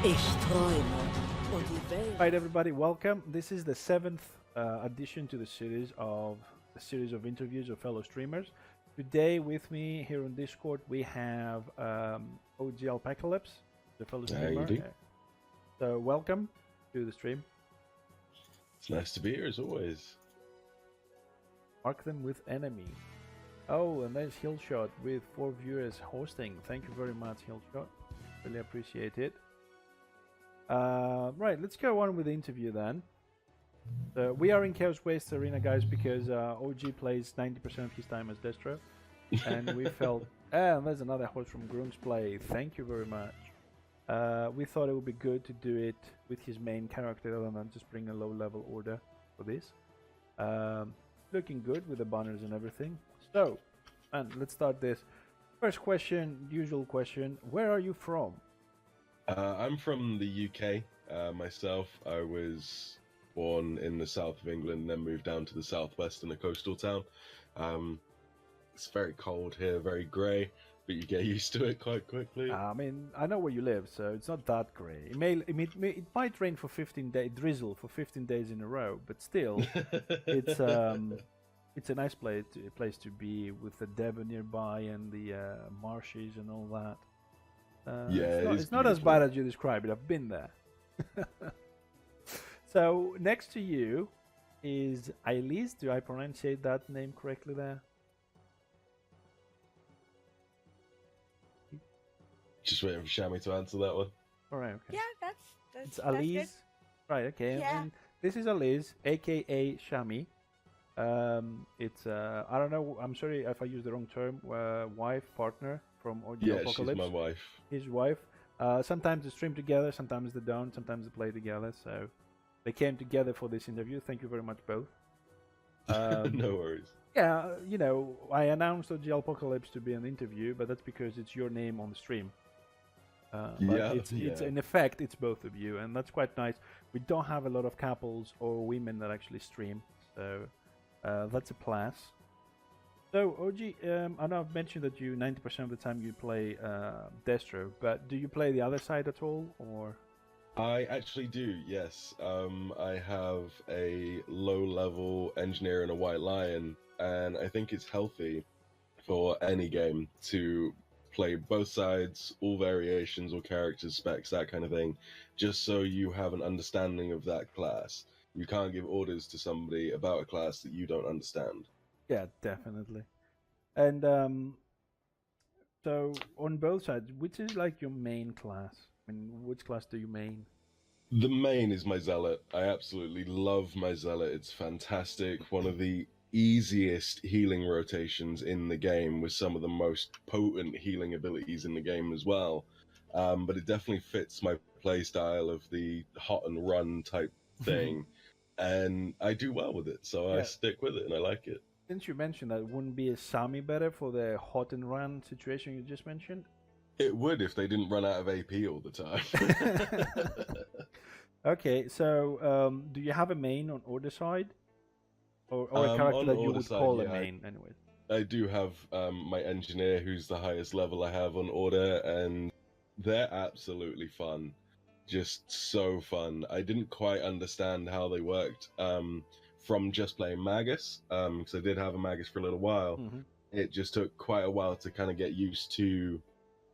Ich träume und die Welt. Right, everybody, welcome. This is the seventh addition to the series of interviews of fellow streamers. Today, with me here on Discord, we have OGAlpacalypse, the fellow streamer. So, welcome to the stream. It's nice to be here as always. Mark them with enemy. Oh, and there's Hillshot with 4 viewers hosting. Thank you very much, Hillshot. Really appreciate it. Right, let's go on with the interview then. We are in Chaos Waste Arena, guys, because OG plays 90% of his time as Destro. And we felt... and there's another host from Groom's Play. Thank you very much. We thought it would be good to do it with his main character rather than just bring a low-level order for this. Looking good with the banners and everything. So, and let's start this. First question, usual question. Where are you from? I'm from the UK myself. I was born in the south of England, then moved down to the southwest in a coastal town. It's very cold here, very grey, but you get used to it quite quickly. I mean, I know where you live, so it's not that grey. It might rain for 15 days, drizzle for 15 days in a row, but still, it's a nice place to be with the Devon nearby and the marshes and all that. It's not as bad as you describe it. I've been there. So next to you is Elise. Do I pronounce that name correctly there? Just waiting for Shami to answer that one. All right. Okay. Yeah, that's It's Elise. Good. Right. Okay. Yeah. And this is Elise, aka Shami. It's I don't know. I'm sorry if I used the wrong term. Wife, partner from OGAlpacalypse. Yeah, she's my wife. His wife. Sometimes they stream together, sometimes they don't, sometimes they play together. So they came together for this interview. Thank you very much, both. No worries. Yeah, you know, I announced OGAlpacalypse to be an interview, but that's because it's your name on the stream. But it's in effect, it's both of you, and that's quite nice. We don't have a lot of couples or women that actually stream, so that's a plus. So, OG, I know I've mentioned that you 90% of the time you play Destro, but do you play the other side at all, or? I actually do, yes. I have a low-level engineer and a white lion, and I think it's healthy for any game to play both sides, all variations or characters, specs, that kind of thing, just so you have an understanding of that class. You can't give orders to somebody about a class that you don't understand. Yeah, definitely. And so on both sides, which is like your main class? I mean, which class do you main? The main is my Zealot. I absolutely love my Zealot. It's fantastic. One of the easiest healing rotations in the game, with some of the most potent healing abilities in the game as well. But it definitely fits my play style of the hot and run type thing. And I do well with it, so I stick with it and I like it. Since you mentioned that, wouldn't be a Sami better for the hot and run situation you just mentioned? It would if they didn't run out of AP all the time. Okay, so do you have a main on order side? Or a character that you would call a main, anyways? I do have my engineer, who's the highest level I have on order, and they're absolutely fun. Just so fun. I didn't quite understand how they worked from just playing Magus, because I did have a Magus for a little while. It just took quite a while to kind of get used to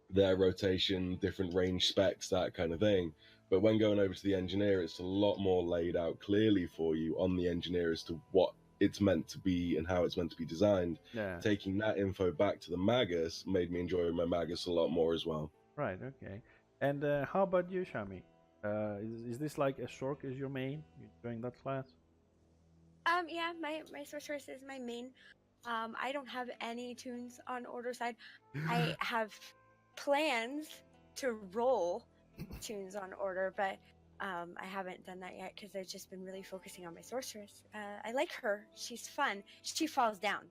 their rotation, different range specs, that kind of thing. But when going over to the engineer, it's a lot more laid out clearly for you on the engineer as to what it's meant to be and how it's meant to be designed. Yeah. Taking that info back to the Magus made me enjoy my Magus a lot more as well. Right, okay. And how about you, Shami? Is this like a Sork is your main? You joined that class? Yeah, my sorceress is my main. I don't have any tunes on order side. I have plans to roll tunes on order, but I haven't done that yet because I've just been really focusing on my sorceress. I like her. She's fun. She falls down.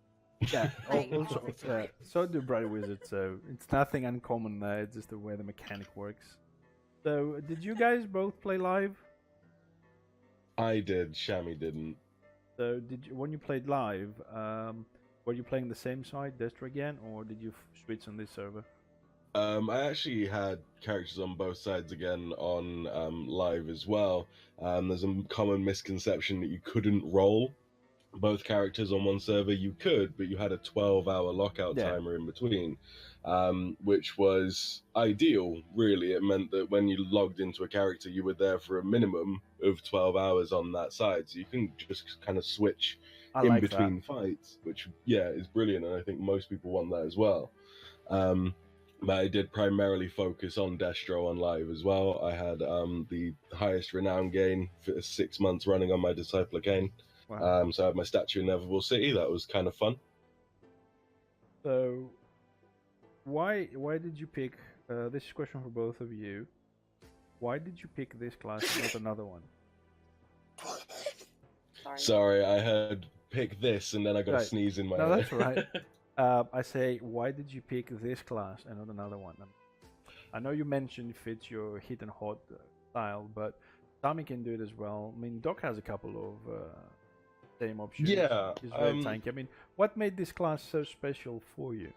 Yeah, Like, also, all the time. so do Bright Wizard, so it's nothing uncommon there, it's just the way the mechanic works. So, did you guys both play live? I did, Shami didn't. So, when you played live, were you playing the same side, Destro again, or did you switch on this server? I actually had characters on both sides again on live as well. There's a common misconception that you couldn't roll both characters on one server. You could, but you had a 12-hour lockout Yeah. timer in between, which was ideal, really. It meant that when you logged into a character, you were there for a minimum of 12 hours on that side. So you can just kind of switch I in like between fights, which, yeah, is brilliant. And I think most people want that as well. But I did primarily focus on Destro on live as well. I had the highest renown gain for 6 months running on my Disciple Arcane. that. Wow. So I had my statue in Inevitable City. That was kind of fun. So, why did you pick? This is a question for both of you. Why did you pick this class and not another one? Sorry, I had picked this and then I got Right. a sneeze in my No, ear. that's all right. I say, why did you pick this class and not another one? I know you mentioned it fits your hit and hot style, but Tommy can do it as well. I mean, Doc has a couple of same options. Yeah, He's very tanky. I mean, what made this class so special for you?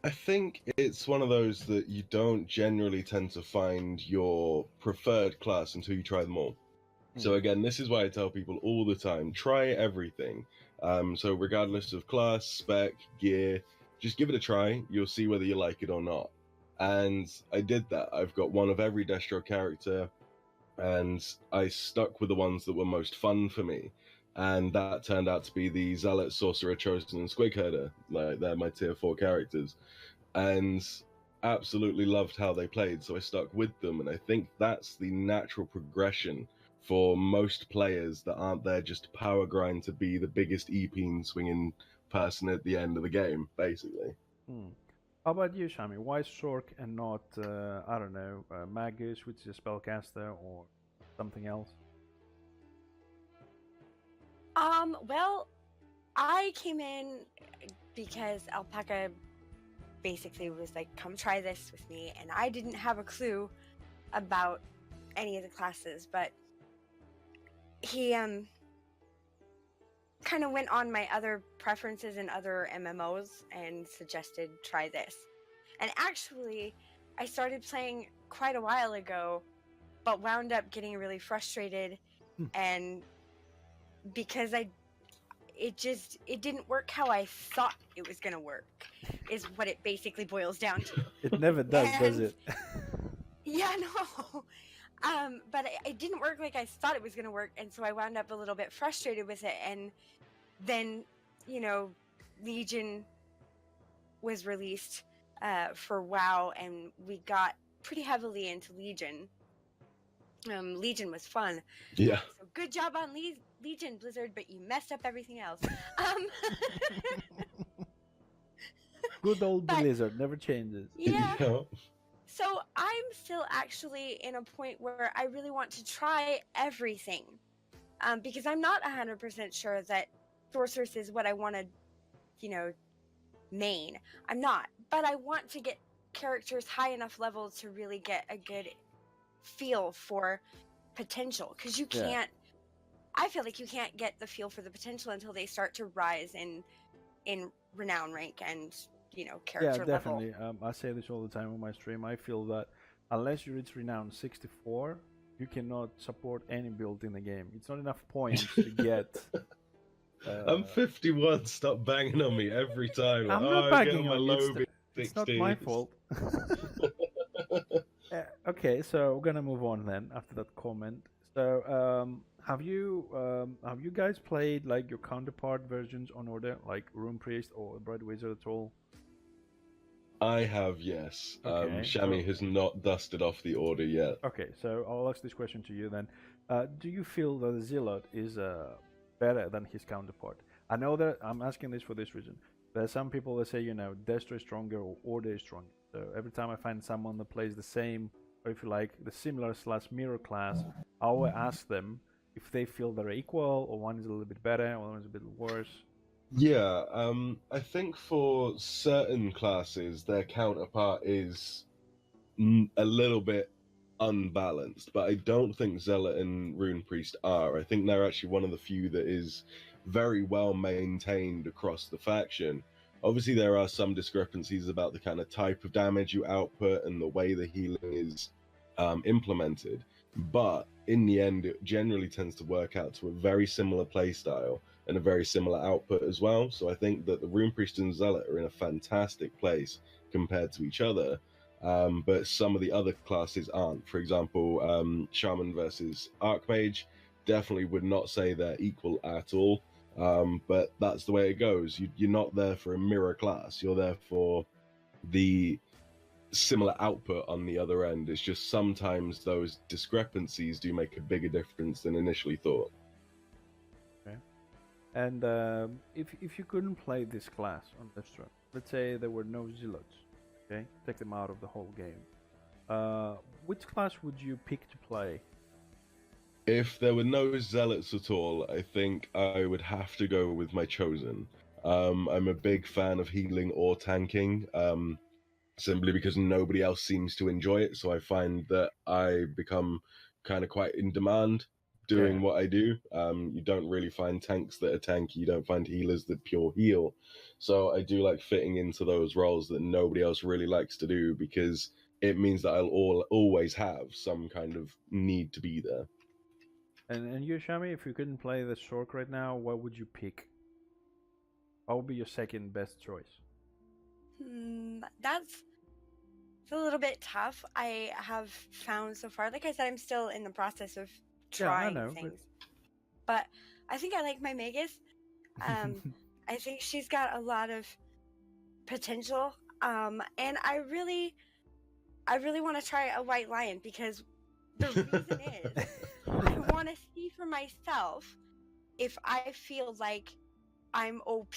I think it's one of those that you don't generally tend to find your preferred class until you try them all. So again, this is why I tell people all the time, try everything. So regardless of class, spec, gear, just give it a try. You'll see whether you like it or not. And I did that. I've got one of every Destro character, and I stuck with the ones that were most fun for me. And that turned out to be the Zealot, Sorcerer, Chosen, and Squig Herder. Like, they're my tier 4 characters. And absolutely loved how they played, so I stuck with them. And I think that's the natural progression for most players that aren't there just to power grind to be the biggest EP swinging person at the end of the game, basically. How about you, Shami? Why Sork and not, I don't know, Magus, which is a spellcaster, or something else? Well, I came in because Alpaca basically was like, come try this with me, and I didn't have a clue about any of the classes, but he kind of went on my other preferences in other MMOs and suggested try this. And actually, I started playing quite a while ago, but wound up getting really frustrated, and because it didn't work how I thought it was gonna work, is what it basically boils down to. It never does it? Yeah, no. But it didn't work like I thought it was gonna work, and so I wound up a little bit frustrated with it. And then, Legion was released for WoW, and we got pretty heavily into Legion. Legion was fun. Yeah. So good job on Legion, Blizzard, but you messed up everything else. Good old Blizzard never changes. Yeah. So I'm still actually in a point where I really want to try everything, because I'm not 100% sure that Sorceress is what I want to, main. I'm not, but I want to get characters high enough level to really get a good feel for potential, because you can't. I feel like you can't get the feel for the potential until they start to rise in renown rank and character Yeah, definitely. I say this all the time on my stream. I feel that unless you reach renown 64, you cannot support any build in the game. It's not enough points to get. I'm 51. Stop banging on me every time. I'm not banging my on low you. It's not my fault. Okay, so we're gonna move on then after that comment. So, have you guys played like your counterpart versions on Order, like Rune Priest or Bright Wizard at all? I have, yes. Okay, Shami has not dusted off the Order yet. Okay, so I'll ask this question to you then. Do you feel that Zealot is better than his counterpart? I know that I'm asking this for this reason. There are some people that say, Destro is stronger or Order is stronger. So every time I find someone that plays the same, or if you like, the similar / mirror class, I will ask them if they feel they're equal, or one is a little bit better, or one is a bit worse. Yeah, I think for certain classes, their counterpart is a little bit unbalanced, but I don't think Zealot and Rune Priest are. I think they're actually one of the few that is very well maintained across the faction. Obviously, there are some discrepancies about the kind of type of damage you output and the way the healing is implemented. But in the end, it generally tends to work out to a very similar playstyle and a very similar output as well. So I think that the Rune Priest and Zealot are in a fantastic place compared to each other. But some of the other classes aren't. For example, Shaman versus Archmage, definitely would not say they're equal at all. But that's the way it goes. You're not there for a mirror class. You're there for the similar output on the other end. It's just sometimes those discrepancies do make a bigger difference than initially thought. Okay. And if you couldn't play this class on Destro, let's say there were no Zealots, okay, take them out of the whole game. Which class would you pick to play? If there were no Zealots at all, I think I would have to go with my Chosen. I'm a big fan of healing or tanking, simply because nobody else seems to enjoy it. So I find that I become kind of quite in demand doing what I do. You don't really find tanks that are tanky. You don't find healers that pure heal. So I do like fitting into those roles that nobody else really likes to do, because it means that I'll always have some kind of need to be there. And you, Shami, if you couldn't play the Sork right now, what would you pick? What would be your second best choice? That's a little bit tough. I have found so far, like I said, I'm still in the process of trying things. But I think I like my Magus. I think she's got a lot of potential. And I really want to try a White Lion, because the reason is I want to see for myself if I feel like I'm OP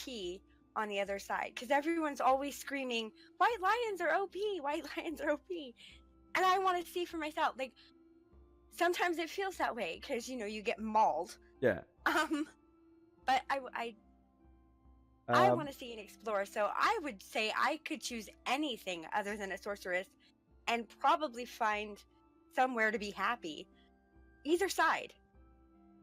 on the other side, because everyone's always screaming, White Lions are OP, White Lions are OP. And I want to see for myself. Like, sometimes it feels that way, because, you get mauled. Yeah. But I want to see and explore, so I would say I could choose anything other than a sorceress and probably find somewhere to be happy. Either side.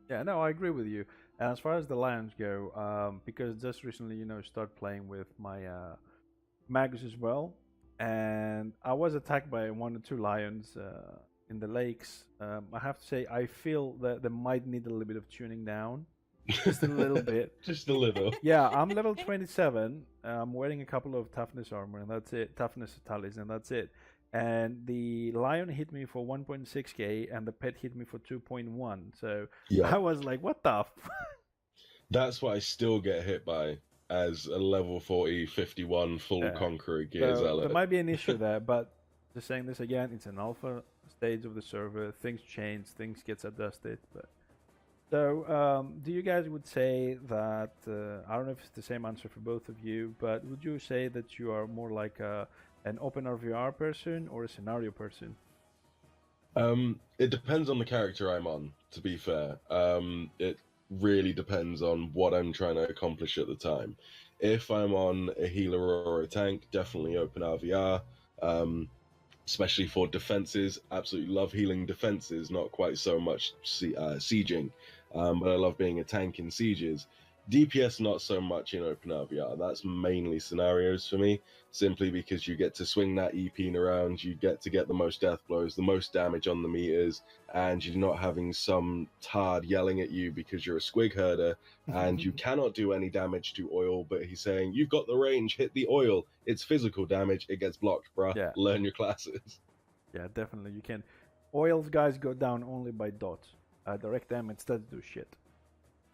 Yeah, no, I agree with you. And as far as the lions go, because just recently, start playing with my Magus as well, and I was attacked by 1 or 2 lions in the lakes. I have to say, I feel that they might need a little bit of tuning down, just a little bit. Just a little. Yeah, I'm level 27. I'm wearing a couple of toughness armor, and that's it. Toughness tallies, and that's it. And the lion hit me for 1.6k, and the pet hit me for 2.1. So I was like, what the f? That's what I still get hit by as a level 40, 51 full conqueror gear zealot. There might be an issue there, but just saying this again, it's an alpha stage of the server. Things change, things gets adjusted. But so, do you guys would say that, I don't know if it's the same answer for both of you, but would you say that you are more like an open RVR person or a scenario person? It depends on the character I'm on, to be fair. It really depends on what I'm trying to accomplish at the time. If I'm on a healer or a tank, definitely open RVR, especially for defenses. Absolutely love healing defenses, not quite so much sieging, but I love being a tank in sieges. DPS not so much in open RVR. That's mainly scenarios for me, simply because you get to swing that EP around, you get to get the most death blows, the most damage on the meters, and you're not having some tard yelling at you because you're a squig herder and you cannot do any damage to oil, but he's saying, you've got the range, hit the oil. It's physical damage, it gets blocked, bruh. Yeah. Learn your classes. Yeah, definitely you can. Oils guys go down only by dots. Direct damage doesn't do shit.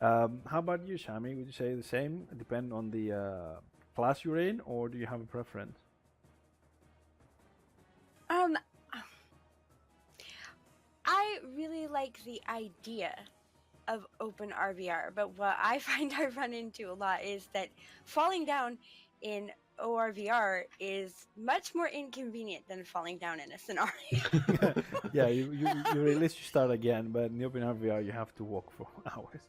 How about you, Shami? Would you say the same? Depend on the class you're in, or do you have a preference? I really like the idea of open RVR, but what I find I run into a lot is that falling down in ORVR is much more inconvenient than falling down in a scenario. Yeah, you release, you start again, but in the open RVR you have to walk for hours.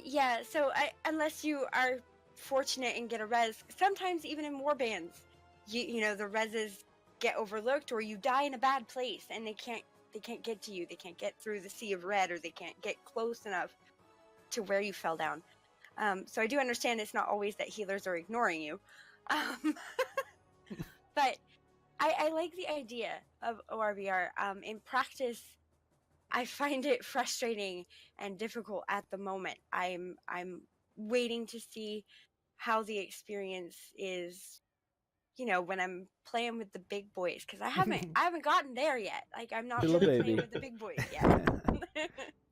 Yeah, so unless you are fortunate and get a res, sometimes even in warbands, you know, the reses get overlooked, or you die in a bad place and they can't get to you. They can't get through the sea of red, or they can't get close enough to where you fell down. So I do understand it's not always that healers are ignoring you. But I like the idea of ORBR. In practice, I find it frustrating and difficult at the moment. I'm waiting to see how the experience is, when I'm playing with the big boys, because I haven't gotten there yet. Like, I'm not Still a really baby. playing with the big boys yet.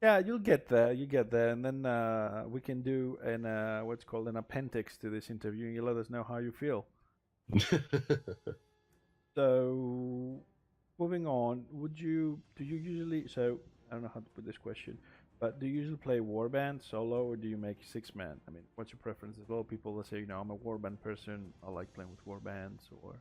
Yeah, you'll get there. You get there, and then we can do what's called an appendix to this interview, and you let us know how you feel. So, moving on, do you usually? So I don't know how to put this question, but do you usually play warband solo, or do you make 6-man? I mean, what's your preference? There's a lot of people that say, I'm a warband person. I like playing with warbands, or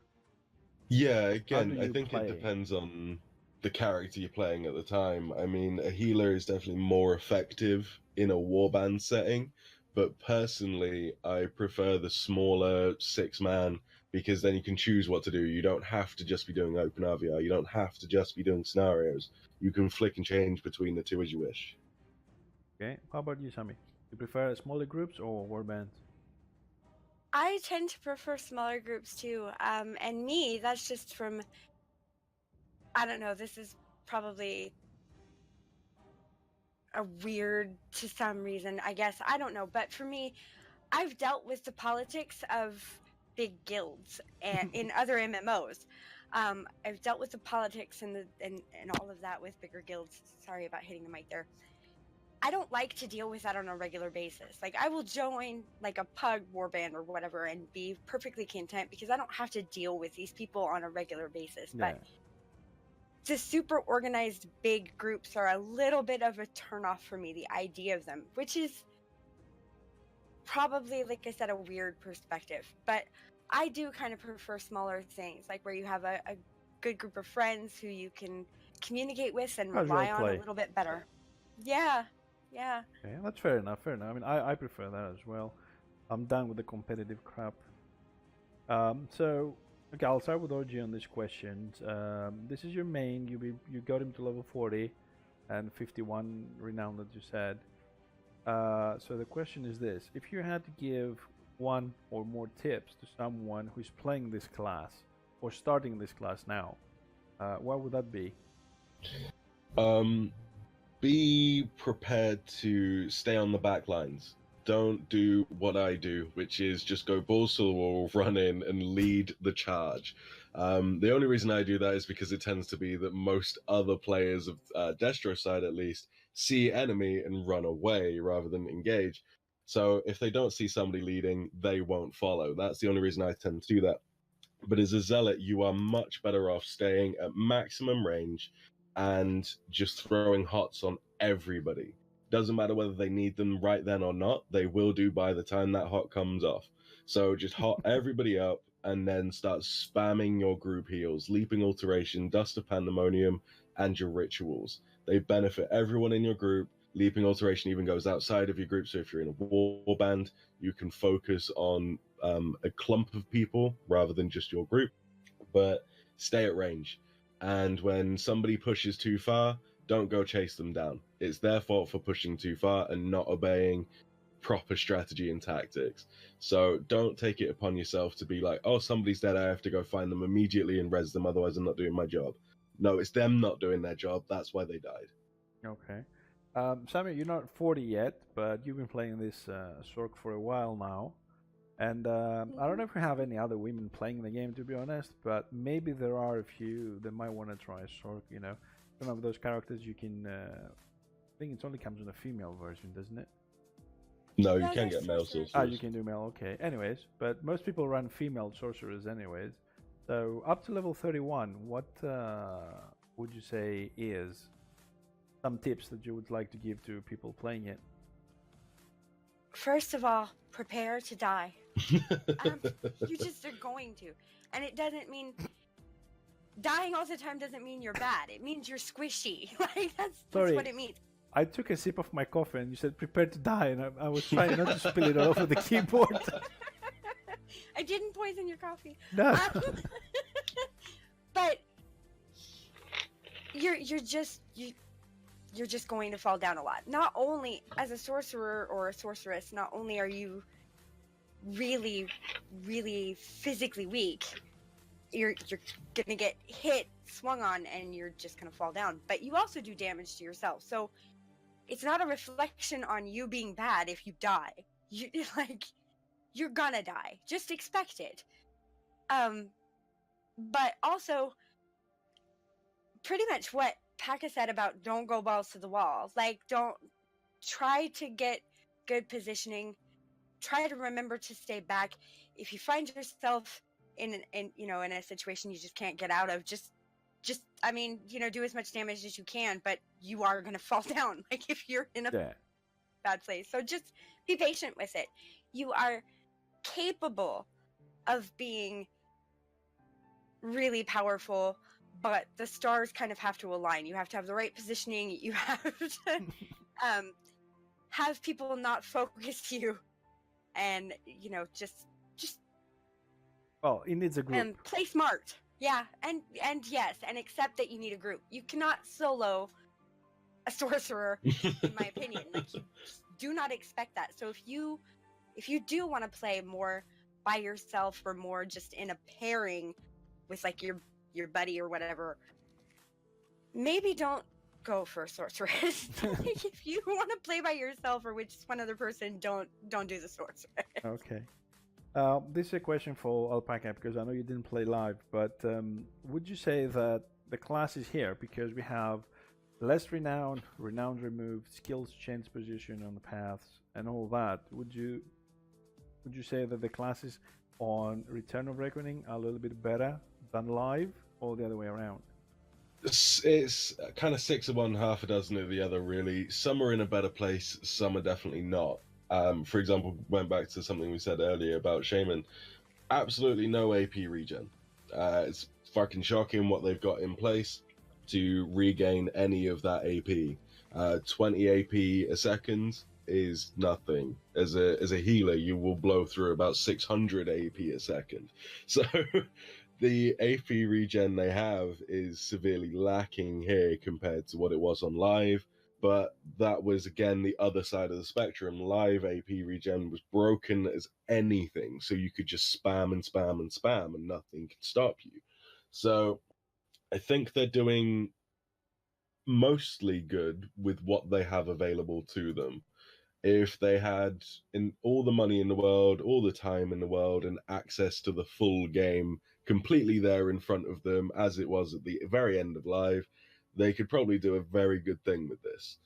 Yeah, how do again, I you think play? it depends on the character you're playing at the time. I mean, a healer is definitely more effective in a warband setting, but personally, I prefer the smaller 6-man because then you can choose what to do. You don't have to just be doing open RVR. You don't have to just be doing scenarios. You can flick and change between the two as you wish. Okay, how about you, Sammy? You prefer smaller groups or warbands? I tend to prefer smaller groups too. And me, that's just from, I don't know, this is probably a weird to some reason, I guess. I don't know. But for me, I've dealt with the politics of big guilds and in other MMOs. I've dealt with the politics and all of that with bigger guilds. Sorry about hitting the mic there. I don't like to deal with that on a regular basis. Like, I will join like a pug warband or whatever and be perfectly content because I don't have to deal with these people on a regular basis. Yeah. But the super organized big groups are a little bit of a turnoff for me, the idea of them, which is probably, like I said, a weird perspective. But I do kind of prefer smaller things, like where you have a good group of friends who you can communicate with and Casual rely on play. a little bit better. Yeah. Okay, that's fair enough. Fair enough. I mean, I prefer that as well. I'm done with the competitive crap. So, okay, I'll start with OG on these questions. This is your main. You got him to level 40 and 51 renown that you said. So the question is this: if you had to give one or more tips to someone who's playing this class or starting this class now, what would that be? Be prepared to stay on the back lines. Don't do what I do, which is just go balls to the wall, run in, and lead the charge. The only reason I do that is because it tends to be that most other players of Destro's side, at least, see enemy and run away rather than engage. So if they don't see somebody leading, they won't follow. That's the only reason I tend to do that. But as a zealot, you are much better off staying at maximum range and just throwing hots on everybody. Doesn't matter whether they need them right then or not, they will do by the time that hot comes off. So just hot everybody up and then start spamming your group heals, leaping alteration, dust of pandemonium, and your rituals. They benefit everyone in your group. Leaping alteration even goes outside of your group, so if you're in a war band, you can focus on a clump of people rather than just your group, but stay at range. And when somebody pushes too far, don't go chase them down. It's their fault for pushing too far and not obeying proper strategy and tactics. So don't take it upon yourself to be like, oh, somebody's dead, I have to go find them immediately and res them, otherwise I'm not doing my job. No, it's them not doing their job. That's why they died. Okay. Sammy, you're not 40 yet, but you've been playing this Sork for a while now. And I don't know if we have any other women playing the game, to be honest, but maybe there are a few that might want to try Sork, Some of those characters you can... I think it only comes in a female version, doesn't it? No, you can get male sorcerers. Ah, you can do male, okay. Anyways, but most people run female sorcerers anyways. So up to level 31, what would you say is some tips that you would like to give to people playing it? First of all, prepare to die. You just are going to. And it doesn't mean... Dying all the time doesn't mean you're bad. It means you're squishy. Like, that's what it means. I took a sip of my coffee and you said prepare to die, and I was trying not to spill it all over the keyboard. I didn't poison your coffee. No. But you're you're just going to fall down a lot. Not only as a sorcerer or a sorceress, not only are you really, really physically weak, you're gonna get hit, swung on, and you're just gonna fall down. But you also do damage to yourself. So it's not a reflection on you being bad if you die. You like you're gonna die. Just expect it. But also pretty much what Paka said about don't go balls to the wall. Like, don't try to get good positioning. Try to remember to stay back. If you find yourself in a situation you just can't get out of, just I mean, do as much damage as you can, but you are gonna fall down. Like if you're in a bad place. So just be patient with it. You are capable of being really powerful, but the stars kind of have to align. You have to have the right positioning. You have to have people not focus you, and just well, it needs a group. And play smart. Yeah, and yes, and accept that you need a group. You cannot solo a sorcerer, in my opinion. Like, you do not expect that. So if you do want to play more by yourself or more just in a pairing with like your buddy or whatever, maybe don't go for a sorceress. Like, if you want to play by yourself or with just one other person, don't do the sorceress. Okay. This is a question for Alpaca, because I know you didn't play live, but would you say that the class is here because we have less renown removed, skills change position on the paths, and all that? Would you say that the classes on Return of Reckoning are a little bit better than live, or the other way around? It's kind of 6 of one, half a dozen of the other, really. Some are in a better place, some are definitely not. For example, went back to something we said earlier about Shaman. Absolutely no AP regen. It's fucking shocking what they've got in place to regain any of that AP. 20 AP a second is nothing. As a healer, you will blow through about 600 AP a second. So the AP regen they have is severely lacking here compared to what it was on live. But that was, again, the other side of the spectrum. Live AP regen was broken as anything, so you could just spam and spam and spam and nothing could stop you. So I think they're doing mostly good with what they have available to them. If they had all the money in the world, all the time in the world, and access to the full game completely there in front of them, as it was at the very end of live, they could probably do a very good thing with this.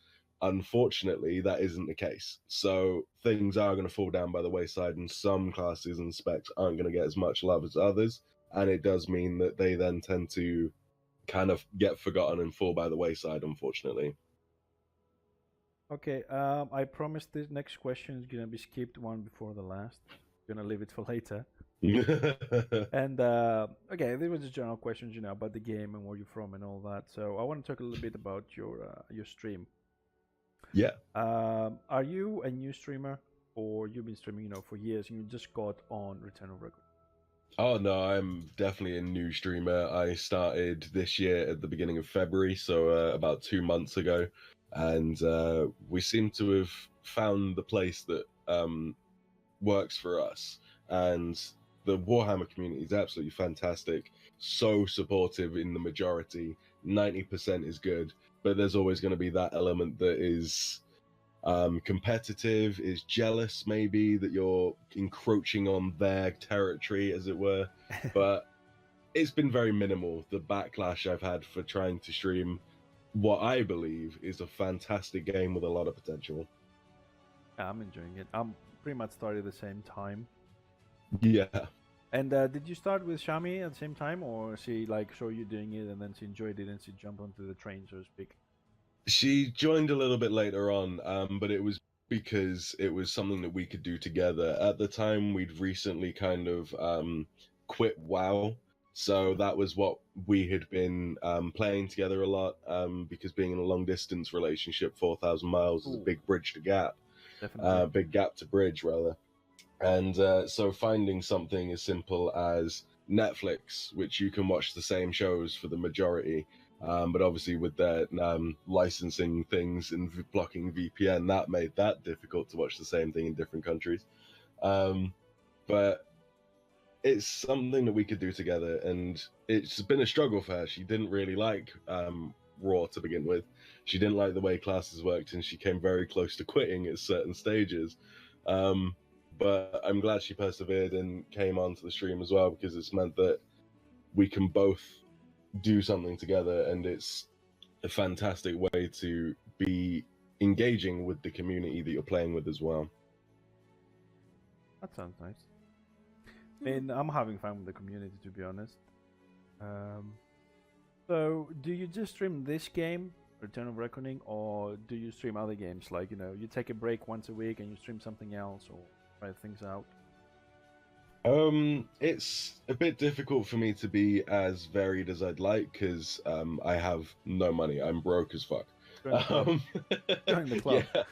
Unfortunately, that isn't the case. So things are going to fall down by the wayside, and some classes and specs aren't going to get as much love as others. And it does mean that they then tend to kind of get forgotten and fall by the wayside, unfortunately. Okay, I promise this next question is going to be skipped one before the last. I'm going to leave it for later. And okay, there was a general questions, about the game and where you're from and all that. So I want to talk a little bit about your stream. Yeah. Are you a new streamer, or you've been streaming, for years, and you just got on Return of Record? Oh no, I'm definitely a new streamer. I started this year at the beginning of February, so about 2 months ago, and we seem to have found the place that works for us. And the Warhammer community is absolutely fantastic, so supportive in the majority. 90% is good, but there's always going to be that element that is competitive, is jealous, maybe, that you're encroaching on their territory, as it were. But it's been very minimal, the backlash I've had for trying to stream what I believe is a fantastic game with a lot of potential. I'm enjoying it. I'm pretty much started at the same time. Yeah. And did you start with Shami at the same time, or she saw you doing it and then she enjoyed it and she jumped onto the train, so to speak? She joined a little bit later on, but it was because it was something that we could do together. At the time, we'd recently kind of quit WoW, so that was what we had been playing together a lot, because being in a long-distance relationship, 4,000 miles is a big bridge to gap. Definitely. Big gap to bridge, rather. And so finding something as simple as Netflix, which you can watch the same shows for the majority, But obviously with their licensing things and blocking VPN, that made that difficult to watch the same thing in different countries. But it's something that we could do together, and it's been a struggle for her. She didn't really like Raw to begin with. She didn't like the way classes worked, and she came very close to quitting at certain stages. But I'm glad she persevered and came onto the stream as well, because it's meant that we can both do something together, and it's a fantastic way to be engaging with the community that you're playing with as well. That sounds nice. I mean, I'm having fun with the community, to be honest. So, do you just stream this game, Return of Reckoning, or do you stream other games? Like, you take a break once a week and you stream something else, or try things out? It's a bit difficult for me to be as varied as I'd like, because I have no money. I'm broke as fuck. Join the club. Yeah.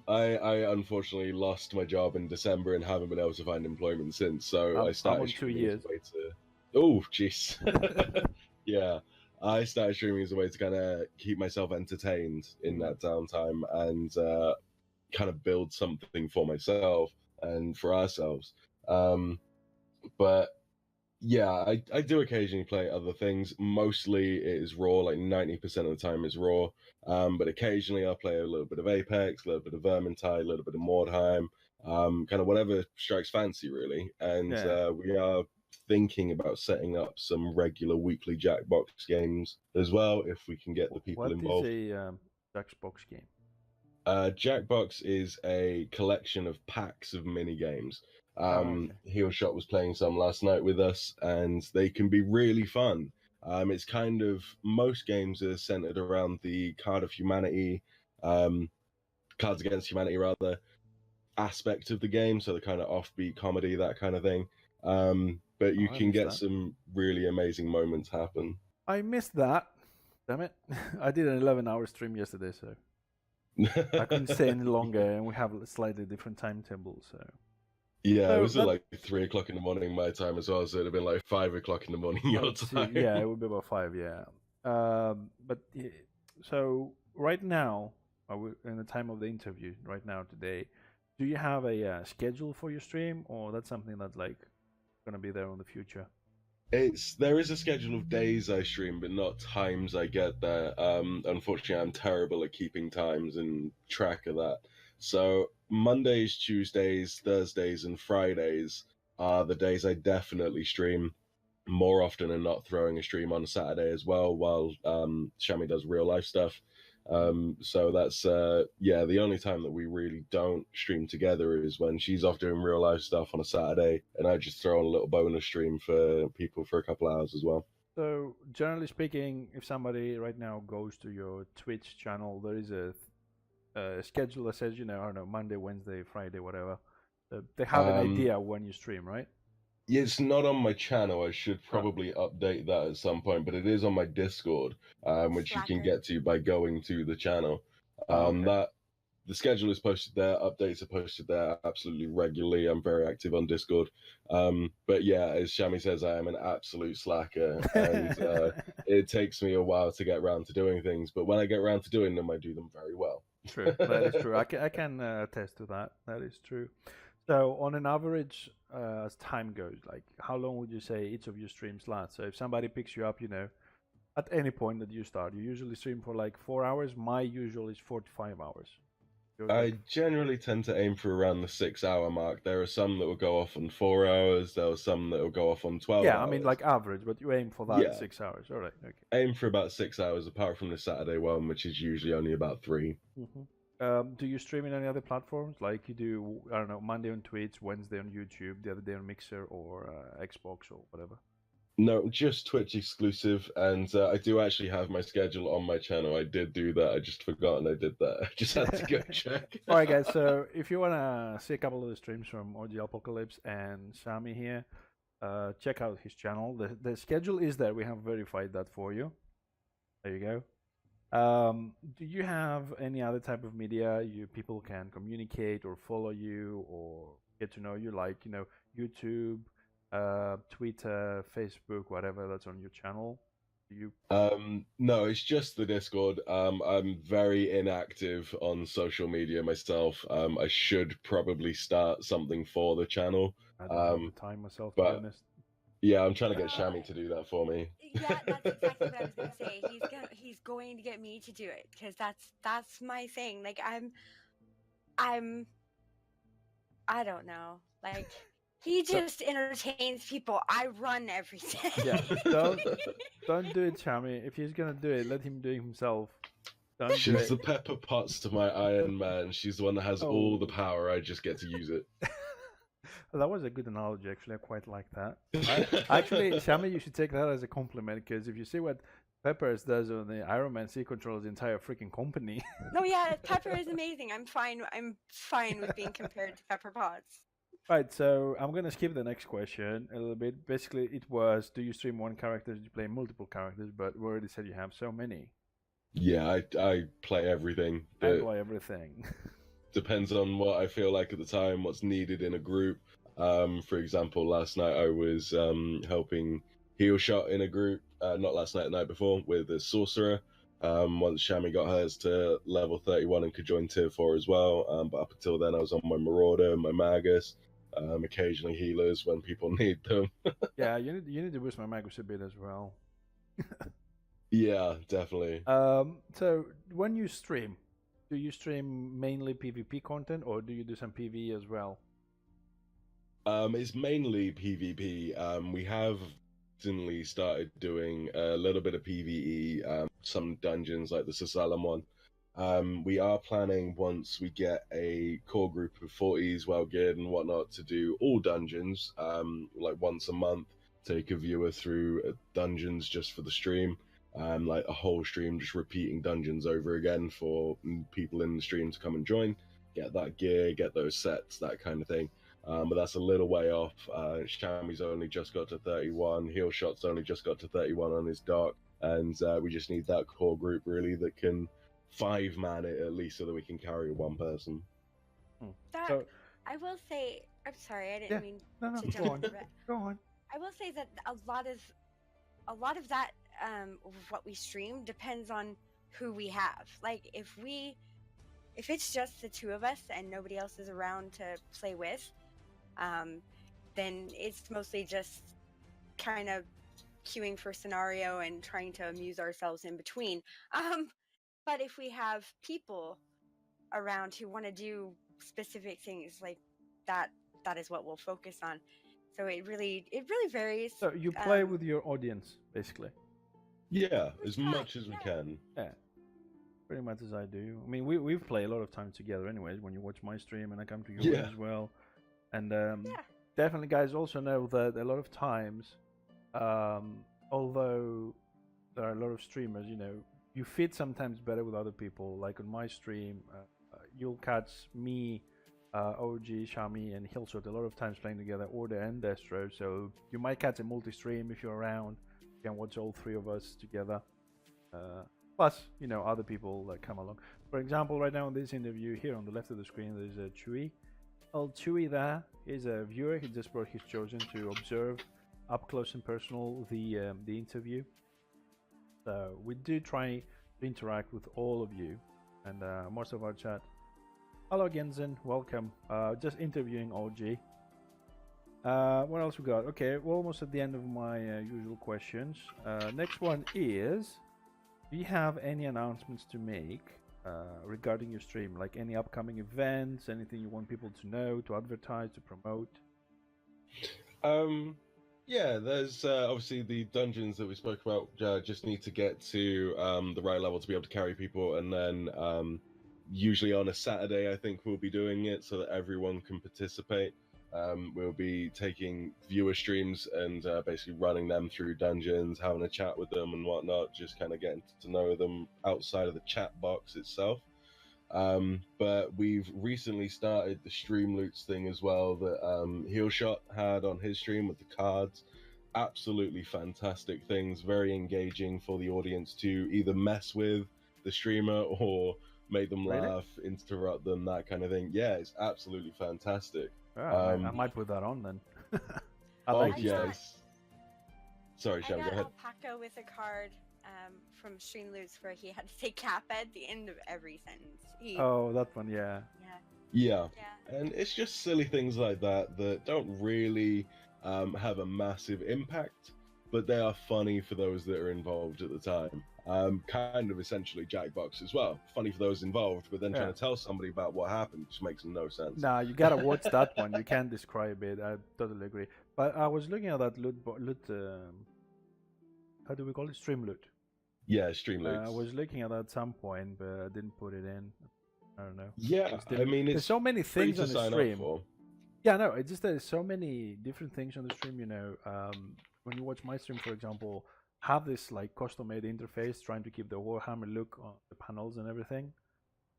I unfortunately lost my job in December and haven't been able to find employment since. So I started I'm on 2 streaming years. as a way to. Oh, jeez. Yeah, I started streaming as a way to kind of keep myself entertained in that downtime and kind of build something for myself and for ourselves. But yeah, I do occasionally play other things. Mostly it is Raw, like 90% of the time is Raw. But occasionally I'll play a little bit of Apex, a little bit of Vermintide, a little bit of Mordheim, kind of whatever strikes fancy, really. And we are thinking about setting up some regular weekly Jackbox games as well, if we can get the people involved. What is a Jackbox game? Jackbox is a collection of packs of mini games. Heelshot was playing some last night with us, and they can be really fun. It's kind of, most games are centered around the Cards Against Humanity rather, aspect of the game, so the kind of offbeat comedy, that kind of thing. But you can get some really amazing moments happen. I missed that. Damn it. I did an 11-hour stream yesterday, so I couldn't stay any longer, and we have a slightly different timetable, so... Yeah, it was at like 3 o'clock in the morning my time as well, so it'd have been like 5 o'clock in the morning your time. Yeah, it would be about 5, yeah. But so right now, in the time of the interview, right now today, do you have a schedule for your stream, or that's something that's like gonna be there in the future? There is a schedule of days I stream, but not times I get there. Unfortunately, I'm terrible at keeping times and track of that. So Mondays, Tuesdays, Thursdays, and Fridays are the days I definitely stream. More often than not, throwing a stream on Saturday as well, while Shami does real life stuff. So that's the only time that we really don't stream together is when she's off doing real life stuff on a Saturday, and I just throw on a little bonus stream for people for a couple hours as well. So generally speaking, if somebody right now goes to your Twitch channel, there is a schedule that says, I don't know, Monday, Wednesday, Friday, whatever. They have an idea when you stream, right? It's not on my channel. I should probably update that at some point, but it is on my Discord, which you can get to by going to the channel. That the schedule is posted there, updates are posted there absolutely regularly. I'm very active on Discord. But yeah, as Shami says, I am an absolute slacker, and it takes me a while to get around to doing things. But when I get around to doing them, I do them very well. True, that is true. I can attest to that. That is true. So on an average, as time goes, like how long would you say each of your streams last? So if somebody picks you up, at any point that you start, you usually stream for like 4 hours. My usual is 45 hours. I generally tend to aim for around the 6-hour mark. There are some that will go off on 4 hours. There are some that will go off on 12 hours. Yeah, I mean like average, but you aim for that 6 hours. All right, okay. Aim for about 6 hours, apart from the Saturday one, which is usually only about 3. Do you stream in any other platforms? Like you do, I don't know, Monday on Twitch, Wednesday on YouTube, the other day on Mixer or Xbox or whatever? No, just Twitch exclusive, and I do actually have my schedule on my channel. I did do that. I just forgotten I did that. I just had to go check. All right, guys. So if you want to see a couple of the streams from OGAlpacalypse and Shami here, check out his channel. The schedule is there. We have verified that for you. There you go. Do you have any other type of media people can communicate or follow you or get to know you, like YouTube, Twitter, Facebook, whatever that's on your channel? You No, it's just the Discord. I'm very inactive on social media myself. I should probably start something for the channel. I don't have the time myself, to be But honest. yeah, I'm trying to get Uh, Shami to do that for me. Yeah, that's exactly what I was gonna say. He's going to get me to do it because that's my thing. Like I'm I don't know. Like he So- just entertains people. I run everything. Yeah, don't do it, Chami. If he's gonna do it, let him do it himself. Don't do She's it. the Pepper Potts to my Iron Man. She's the one that has all the Oh. power. I just get to use it. That was a good analogy, actually. I quite like that. Actually, Chami, you should take that as a compliment, because if you see what Peppers does on the Iron Man, he controls the entire freaking company. No, yeah, Pepper is amazing. I'm fine with being compared to Pepper Potts. Right, so I'm gonna skip the next question a little bit. Basically, it was, do you stream one character? Do you play multiple characters? But we already said you have so many. Yeah, I play everything. I play everything. Depends on what I feel like at the time, what's needed in a group. For example, last night I was helping heal shot in a group. Not last night, the night before, with a sorcerer. Once Shami got hers to level 31 and could join tier 4 as well. But up until then, I was on my marauder, my magus. Occasionally healers when people need them. Yeah, you need to boost my magus a bit as well. Yeah, definitely. So when you stream, do you stream mainly PvP content, or do you do some PvE as well? It's mainly PvP. We have recently started doing a little bit of PvE, some dungeons like the Sasalam one. We are planning, once we get a core group of 40s well geared and whatnot, to do all dungeons, like once a month, take a viewer through dungeons just for the stream. Like a whole stream just repeating dungeons over again for people in the stream to come and join, get that gear, get those sets, that kind of thing. But that's a little way off. Shami's only just got to 31, Heelshot's only just got to 31 on his dark, and we just need that core group really that can 5-man it at least, so that we can carry one person. That So, I will say. I'm sorry, I didn't mean no, to go jump on. into that. Go on. I will say that a lot of that of what we stream depends on who we have. Like if it's just the two of us and nobody else is around to play with, then it's mostly just kind of queuing for scenario and trying to amuse ourselves in between. But if we have people around who want to do specific things, like that is what we'll focus on. So it really varies. So you play with your audience, basically. Yeah, We as try, much as we yeah. can. Yeah, pretty much as I do. I mean, we've played a lot of time together, anyways. When you watch my stream and I come to yours Yeah. as well, and Yeah. definitely, guys, also know that a lot of times, although there are a lot of streamers, you fit sometimes better with other people. Like on my stream, you'll catch me, OG, Shami, and Hillshot a lot of times playing together, Order and Destro. So you might catch a multi-stream if you're around. You can watch all three of us together. Plus, other people that come along. For example, right now in this interview, here on the left of the screen, there's a Chewy. Old Chewy there is a viewer. He just brought his chosen to observe up close and personal the interview. So we do try to interact with all of you, and most of our chat. Hello Genzen, welcome. Just interviewing OG. What else we got? Okay, we're almost at the end of my usual questions. Next one is, do you have any announcements to make regarding your stream? Like any upcoming events, anything you want people to know, to advertise, to promote? Yeah, there's obviously the dungeons that we spoke about. Just need to get to the right level to be able to carry people, and then usually on a Saturday, I think we'll be doing it so that everyone can participate. We'll be taking viewer streams and basically running them through dungeons, having a chat with them and whatnot, just kind of getting to know them outside of the chat box itself. But we've recently started the stream loots thing as well that Heelshot had on his stream with the cards. Absolutely fantastic things, very engaging for the audience to either mess with the streamer or make them laugh, interrupt them, that kind of thing. Yeah, it's absolutely fantastic. I might put that on then. Oh yes. Sorry, I Sham, go got ahead. alpaca with a card from Stream Loose where he had to say Kappa at the end of every sentence. Oh, that one, yeah. Yeah, Yeah. and it's just silly things like that that don't really have a massive impact, but they are funny for those that are involved at the time. Kind of essentially Jackbox as well. Funny for those involved, but then trying Yeah. to tell somebody about what happened just makes no sense. Nah, you gotta watch that one. You can't describe it. I totally agree. But I was looking at that loot. How do we call it? Stream loot. Yeah, Streamloots. I was looking at that at some point, but I didn't put it in. I don't know. Yeah, I mean, there's it's so many free things to on the sign stream. up for. Yeah, no, it's just there's so many different things on the stream. You know, when you watch my stream, for example, have this like custom-made interface, trying to keep the Warhammer look on the panels and everything.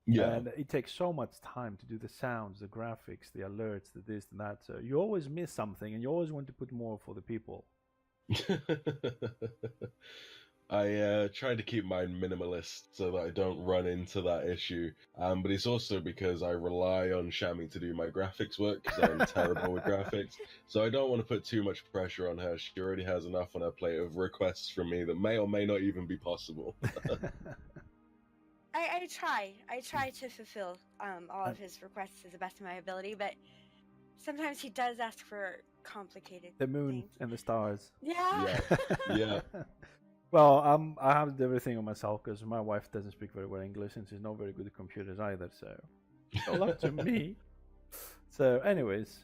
Yeah. And it takes so much time to do the sounds, the graphics, the alerts, the this and that. So you always miss something, and you always want to put more for the people. I try to keep mine minimalist so that I don't run into that issue. But it's also because I rely on Shami to do my graphics work because I'm terrible with graphics. So I don't want to put too much pressure on her. She already has enough on her plate of requests from me that may or may not even be possible. I try to fulfill all of his requests to the best of my ability, but sometimes he does ask for complicated The moon things. and the stars. Yeah. Yeah. Well, I have everything on myself because my wife doesn't speak very well English and she's not very good at computers either. So it's all up to me. So, anyways,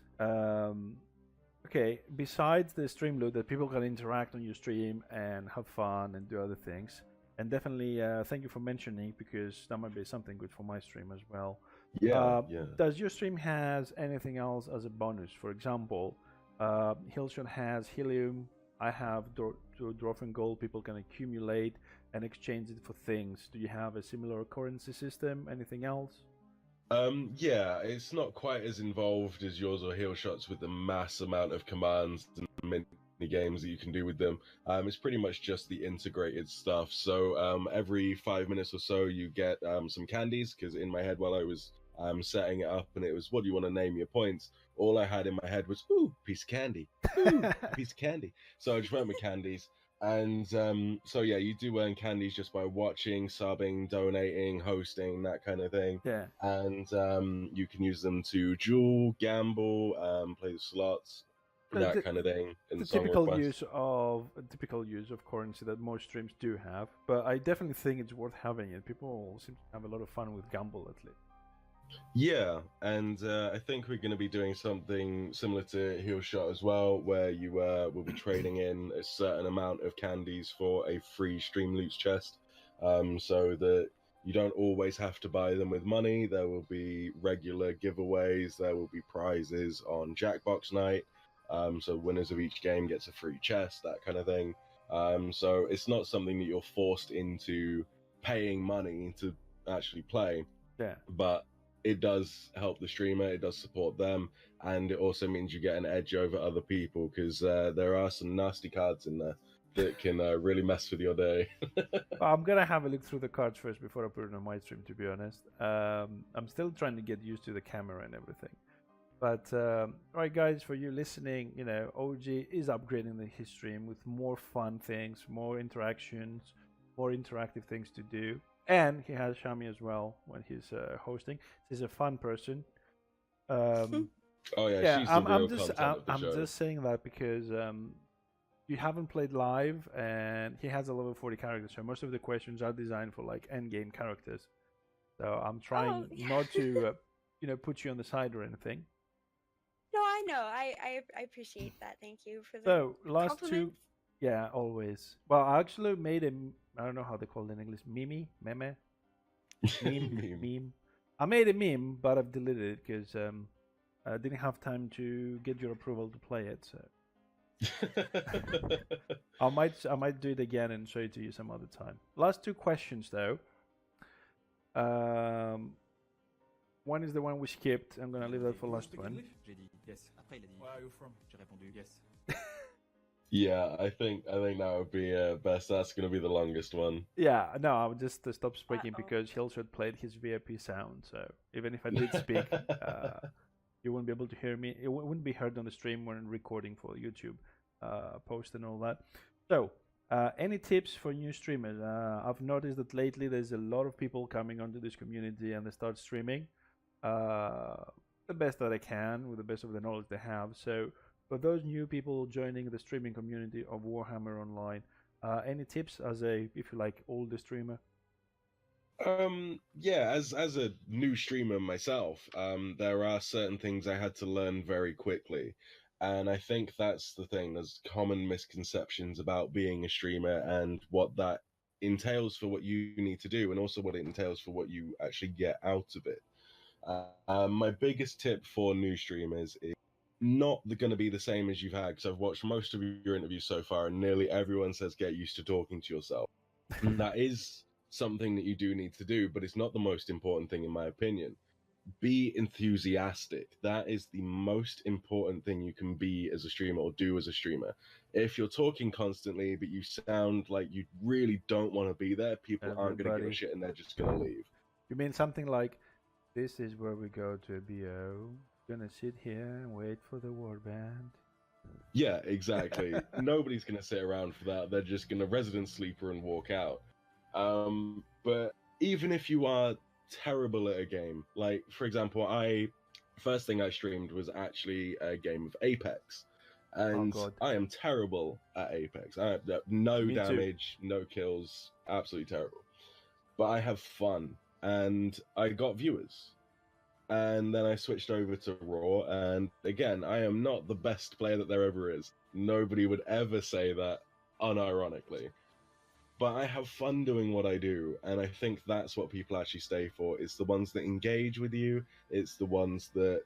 okay. Besides the stream loot that people can interact on your stream and have fun and do other things, and definitely thank you for mentioning because that might be something good for my stream as well. Yeah. Does your stream has anything else as a bonus? For example, Hillshot has helium. I have Dwarf Gold. People can accumulate and exchange it for things. Do you have a similar currency system? Anything else? Yeah, it's not quite as involved as yours or Heelshots with the mass amount of commands and mini games that you can do with them. It's pretty much just the integrated stuff. So every 5 minutes or so, you get some candies because in my head while I was setting it up, and it was, what do you want to name your points? All I had in my head was, ooh, piece of candy. Ooh, a piece of candy. So I just went with candies. And so yeah, you do earn candies just by watching, subbing, donating, hosting, that kind of thing. Yeah. And you can use them to duel, gamble, play the slots, that kind of thing. And The typical use of currency that most streams do have, but I definitely think it's worth having it. People seem to have a lot of fun with gamble at least. Yeah, and I think we're going to be doing something similar to Heelshot as well, where you will be trading in a certain amount of candies for a free Stream Loots chest, so that you don't always have to buy them with money. There will be regular giveaways, there will be prizes on Jackbox night, so winners of each game gets a free chest, that kind of thing. So it's not something that you're forced into paying money to actually play. Yeah. But it does help the streamer, it does support them, and it also means you get an edge over other people because there are some nasty cards in there that can really mess with your day. I'm gonna have a look through the cards first before I put it on my stream, to be honest. I'm still trying to get used to the camera and everything. But right, guys, for you listening, you know, OG is upgrading his stream with more fun things, more interactions, more interactive things to do. And he has Shami as well when he's hosting. He's a fun person. Oh yeah, Yeah, she's the real content of the show. I'm just saying that because you haven't played live, and he has a level 40 character, so most of the questions are designed for like end game characters. So I'm trying not to, put you on the side or anything. No, I know. I appreciate that. Thank you for the So last two. compliments. Yeah, always. Well, I actually made I don't know how they call it in English, meme. Meme. I made a meme, but I've deleted it because I didn't have time to get your approval to play it. So I might do it again and show it to you some other time. Last two questions though. One is the one we skipped. I'm gonna leave that for last one. J'ai dit yes. Après il a dit where are you from? J'ai répondu yes. Yeah, I think that would be best. That's going to be the longest one. Yeah, no, I would just stop speaking because Hillshot played his VIP sound. So even if I did speak, you wouldn't be able to hear me. It wouldn't be heard on the stream when recording for YouTube post and all that. So, any tips for new streamers? I've noticed that lately there's a lot of people coming onto this community and they start streaming uh, the best that they can with the best of the knowledge they have. So, for those new people joining the streaming community of Warhammer Online, any tips as a, if you like, older streamer? Yeah, as a new streamer myself, there are certain things I had to learn very quickly. And I think that's the thing. There's common misconceptions about being a streamer and what that entails for what you need to do, and also what it entails for what you actually get out of it. My biggest tip for new streamers is not going to be the same as you've had, because I've watched most of your interviews so far, and nearly everyone says get used to talking to yourself. And that is something that you do need to do, but it's not the most important thing in my opinion. Be enthusiastic. That is the most important thing you can be as a streamer or do as a streamer. If you're talking constantly but you sound like you really don't want to be there, people aren't going to give a shit and they're just going to leave. You mean something like, this is where we go to a BO, gonna sit here and wait for the warband. Yeah, exactly. Nobody's going to sit around for that. They're just going to resident sleeper and walk out. But even if you are terrible at a game, like for example, first thing I streamed was actually a game of Apex, and I am terrible at Apex. I have no damage, no kills, absolutely terrible. But I have fun, and I got viewers. And then I switched over to Raw, and again, I am not the best player that there ever is. Nobody would ever say that unironically. But I have fun doing what I do, and I think that's what people actually stay for. It's the ones that engage with you, it's the ones that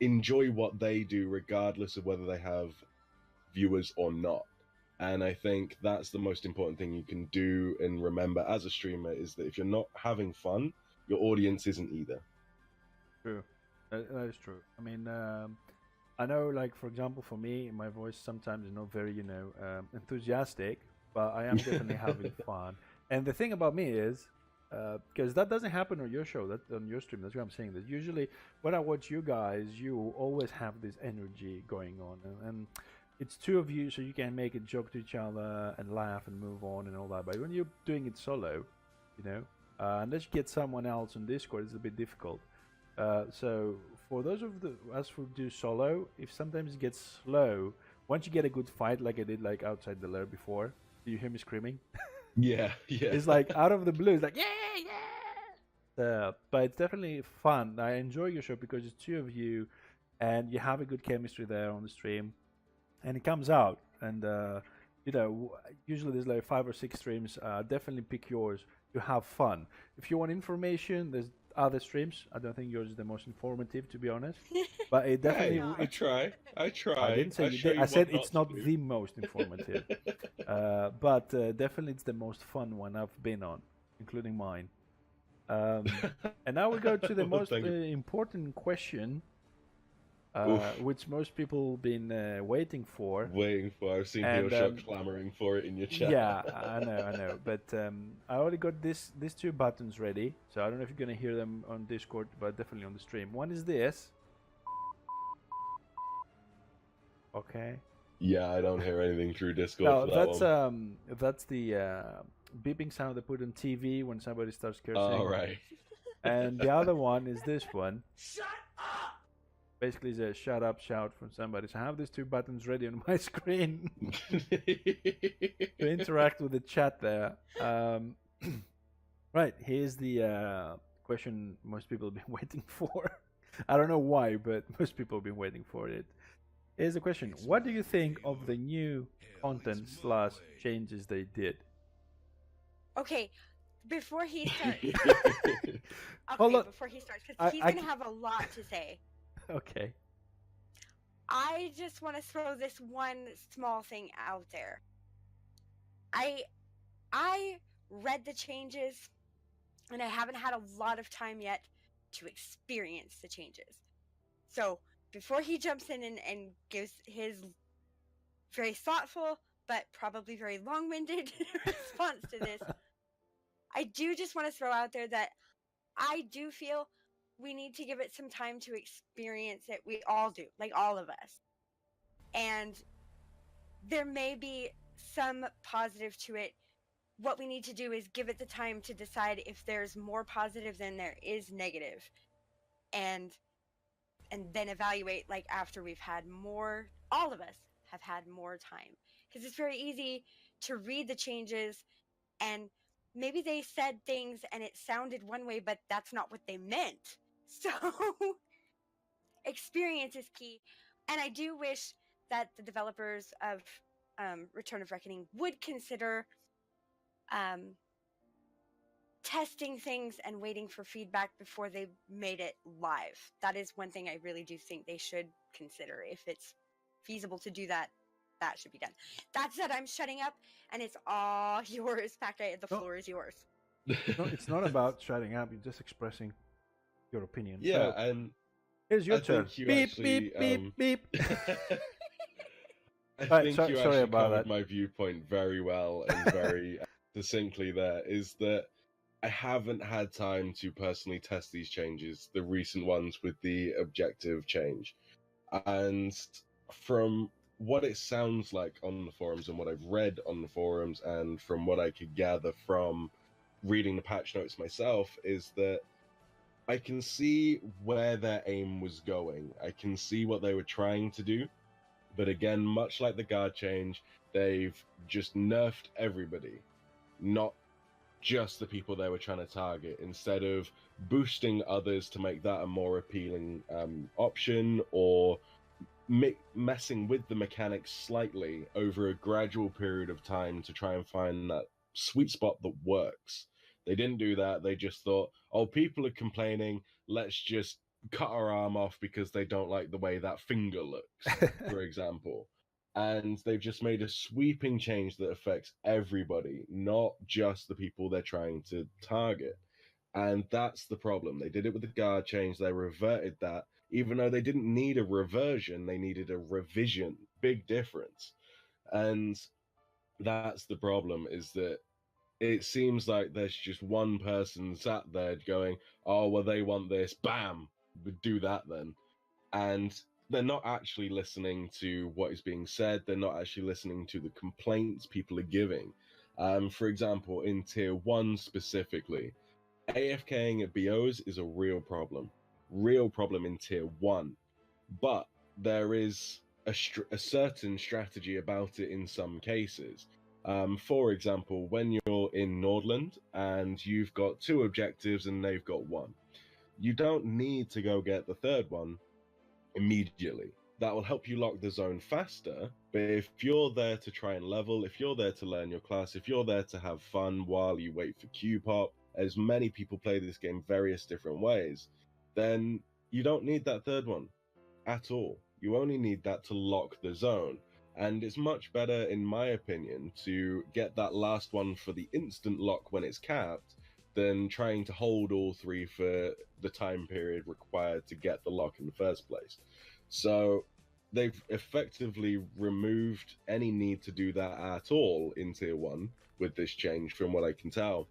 enjoy what they do regardless of whether they have viewers or not. And I think that's the most important thing you can do and remember as a streamer, is that if you're not having fun, your audience isn't either. True. That is true. I mean, I know, like, for example, for me, my voice sometimes is not very, enthusiastic, but I am definitely having fun. And the thing about me is, because that doesn't happen on your show, that on your stream, that's what I'm saying. That usually when I watch you guys, you always have this energy going on. And it's two of you, so you can make a joke to each other and laugh and move on and all that. But when you're doing it solo, unless you get someone else on Discord, it's a bit difficult. So for those of us who do solo, if sometimes it gets slow, once you get a good fight like I did like outside the lair before, do you hear me screaming? Yeah. It's like out of the blue, it's like yeah. But it's definitely fun. I enjoy your show because it's two of you and you have a good chemistry there on the stream, and it comes out. And usually there's like 5 or 6 streams. Definitely pick yours to have fun. If you want information, there's other streams. I don't think yours is the most informative, to be honest. But it definitely. I try. I didn't say you did. I said it's not the most informative. But definitely it's the most fun one I've been on, including mine. And now we go to the most important question, which most people been waiting for. I've seen Heelshot clamoring for it in your chat. Yeah, I know. But I already got these 2 buttons ready, so I don't know if you're gonna hear them on Discord, but definitely on the stream. One is this. Okay. Yeah, I don't hear anything through Discord. No, for that's the beeping sound they put on TV when somebody starts cursing. Oh, right. And the other one is this one. Shut up! Basically, it's a shut up shout from somebody. So I have these 2 buttons ready on my screen to interact with the chat there. Right, here's the question most people have been waiting for. I don't know why, but most people have been waiting for it. Here's the question. What do you think of the new content / changes they did? Okay, before he starts. Before he starts, because he's going to have a lot to say. Okay. I just want to throw this one small thing out there. I read the changes, and I haven't had a lot of time yet to experience the changes. So before he jumps in and gives his very thoughtful but probably very long-winded response to this, I do just want to throw out there that I do feel we need to give it some time to experience it. We all do, like all of us. And there may be some positive to it. What we need to do is give it the time to decide if there's more positive than there is negative, and then evaluate, like, after we've had more, all of us have had more time, because it's very easy to read the changes, and maybe they said things and it sounded one way, but that's not what they meant. So experience is key, and I do wish that the developers of Return of Reckoning would consider testing things and waiting for feedback before they made it live. That is one thing I really do think they should consider. If it's feasible to do that, that should be done. That said, I'm shutting up, and it's all yours, Paca. The floor is yours. No, it's not about shutting up. You're just expressing your opinion. Yeah, So, and here's your I turn. think you Beep, actually, beep, beep, beep. I Right, think you sorry actually about covered that. my viewpoint very well and very succinctly there, is that I haven't had time to personally test these changes, the recent ones with the objective change. And from what it sounds like on the forums and what I've read on the forums, and from what I could gather from reading the patch notes myself, is that I can see where their aim was going. I can see what they were trying to do. But again, much like the guard change, they've just nerfed everybody, not just the people they were trying to target. Instead of boosting others to make that a more appealing option, or messing with the mechanics slightly over a gradual period of time to try and find that sweet spot that works. They didn't do that. They just thought, oh, people are complaining, let's just cut our arm off because they don't like the way that finger looks, for example. And they've just made a sweeping change that affects everybody, not just the people they're trying to target. And that's the problem. They did it with the guard change. They reverted that. Even though they didn't need a reversion, they needed a revision. Big difference. And that's the problem, is that it seems like there's just one person sat there going, oh, well, they want this. Bam! Do that then. And they're not actually listening to what is being said. They're not actually listening to the complaints people are giving. For example, in Tier 1 specifically, AFKing at BOs is a real problem in Tier 1. But there is a certain strategy about it in some cases. For example, when you're in Nordland and you've got 2 objectives and they've got 1, you don't need to go get the third one immediately. That will help you lock the zone faster, but if you're there to try and level, if you're there to learn your class, if you're there to have fun while you wait for Q pop, as many people play this game various different ways, then you don't need that third one at all. You only need that to lock the zone. And it's much better, in my opinion, to get that last one for the instant lock when it's capped than trying to hold all 3 for the time period required to get the lock in the first place. So they've effectively removed any need to do that at all in Tier 1 with this change, from what I can tell.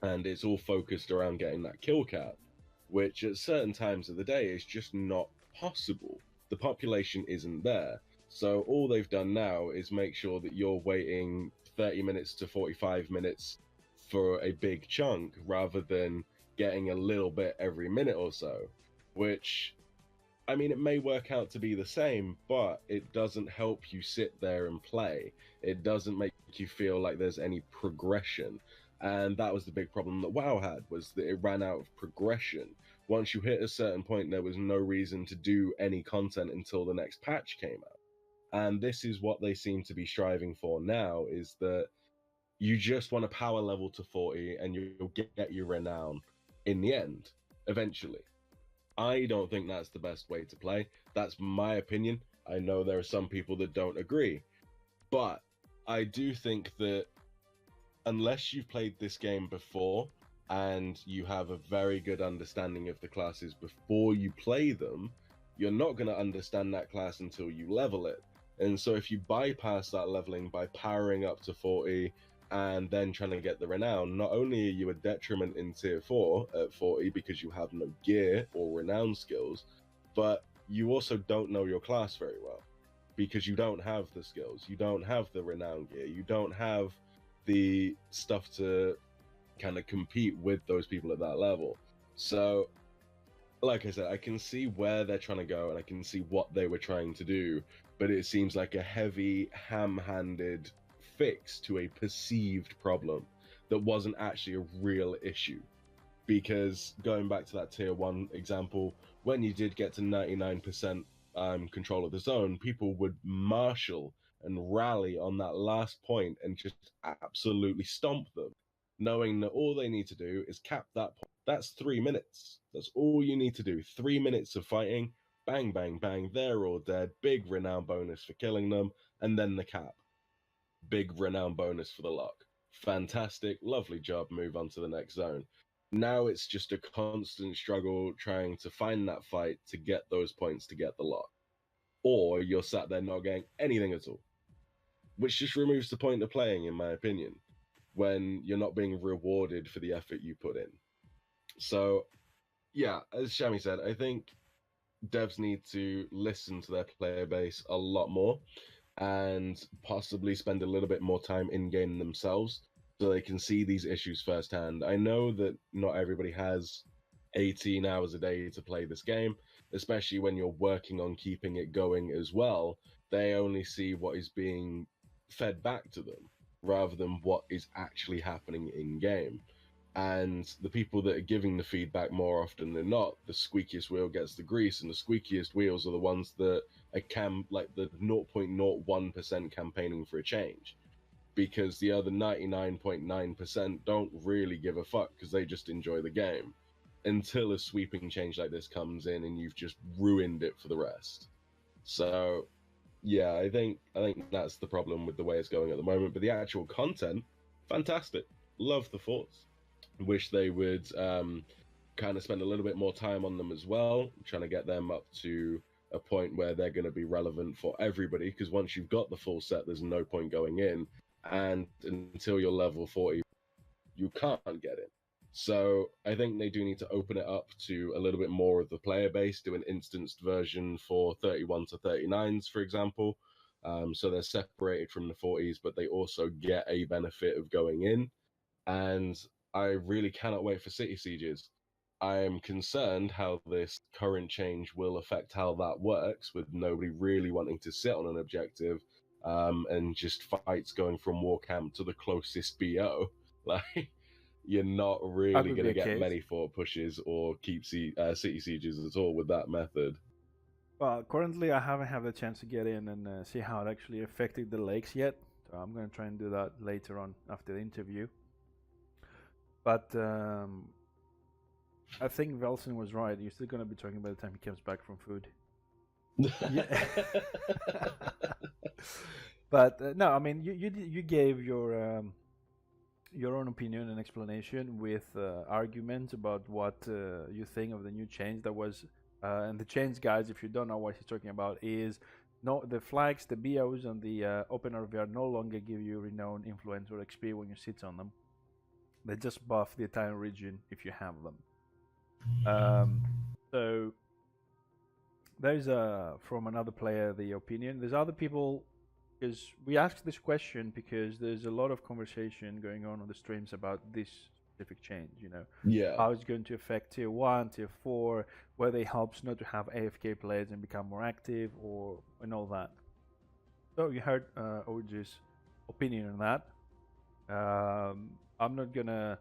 And it's all focused around getting that kill cap, which at certain times of the day is just not possible. The population isn't there. So all they've done now is make sure that you're waiting 30 minutes to 45 minutes for a big chunk, rather than getting a little bit every minute or so, which, I mean, it may work out to be the same, but it doesn't help you sit there and play. It doesn't make you feel like there's any progression. And that was the big problem that WoW had, was that it ran out of progression. Once you hit a certain point, there was no reason to do any content until the next patch came out. And this is what they seem to be striving for now, is that you just want a power level to 40 and you'll get your renown in the end, eventually. I don't think that's the best way to play. That's my opinion. I know there are some people that don't agree. But I do think that unless you've played this game before and you have a very good understanding of the classes before you play them, you're not going to understand that class until you level it. And so if you bypass that leveling by powering up to 40 and then trying to get the renown, not only are you a detriment in Tier 4 at 40 because you have no gear or renown skills, but you also don't know your class very well. because you don't have the skills, you don't have the renown gear, you don't have the stuff to kind of compete with those people at that level. So like I said, I can see where they're trying to go and I can see what they were trying to do, but it seems like a heavy, ham-handed fix to a perceived problem that wasn't actually a real issue. Because going back to that tier 1 example, when you did get to 99% control of the zone, people would marshal and rally on that last point and just absolutely stomp them, knowing that all they need to do is cap that point. That's 3 minutes. That's all you need to do. 3 minutes of fighting, bang, bang, bang, they're all dead. Big renown bonus for killing them, and then the cap. Big renown bonus for the lock. Fantastic, lovely job, move on to the next zone. Now it's just a constant struggle trying to find that fight to get those points to get the lock. Or you're sat there not getting anything at all, which just removes the point of playing, in my opinion, when you're not being rewarded for the effort you put in. So, yeah, as Shami said, I think devs need to listen to their player base a lot more and possibly spend a little bit more time in-game themselves so they can see these issues firsthand. I know that not everybody has 18 hours a day to play this game, especially when you're working on keeping it going as well. They only see what is being fed back to them rather than what is actually happening in-game. And the people that are giving the feedback more often than not, the squeakiest wheel gets the grease, and the squeakiest wheels are the ones that are like the 0.01% campaigning for a change, because the other 99.9% don't really give a fuck because they just enjoy the game until a sweeping change like this comes in and you've just ruined it for the rest. So yeah, I think that's the problem with the way it's going at the moment. But the actual content, fantastic. Love the thoughts. Wish they would kind of spend a little bit more time on them as well, trying to get them up to a point where they're going to be relevant for everybody, because once you've got the full set, there's no point going in, and until you're level 40, you can't get in. So I think they do need to open it up to a little bit more of the player base, do an instanced version for 31 to 39s, for example, so they're separated from the 40s, but they also get a benefit of going in. And I really cannot wait for City Sieges. I am concerned how this current change will affect how that works, with nobody really wanting to sit on an objective, and just fights going from war camp to the closest BO. Like, you're not really going to get many fort pushes or keep City Sieges at all with that method. Well, currently I haven't had the chance to get in and see how it actually affected the lakes yet. So I'm going to try and do that later on after the interview. But I think Velson was right. You're still going to be talking by the time he comes back from food. But no, I mean, you gave your own opinion and explanation with arguments about what you think of the new change that was. And the change, guys, if you don't know what he's talking about, is the flags, the BOs, and the open RVR no longer give you renown, influence, or XP when you sit on them. They just buff the entire region if you have them. So there's from another player the opinion. There's other people, because we asked this question because there's a lot of conversation going on the streams about this specific change. How it's going to affect tier 1, tier 4, whether it helps not to have AFK players and become more active, and all that. So you heard OG's opinion on that. I'm not gonna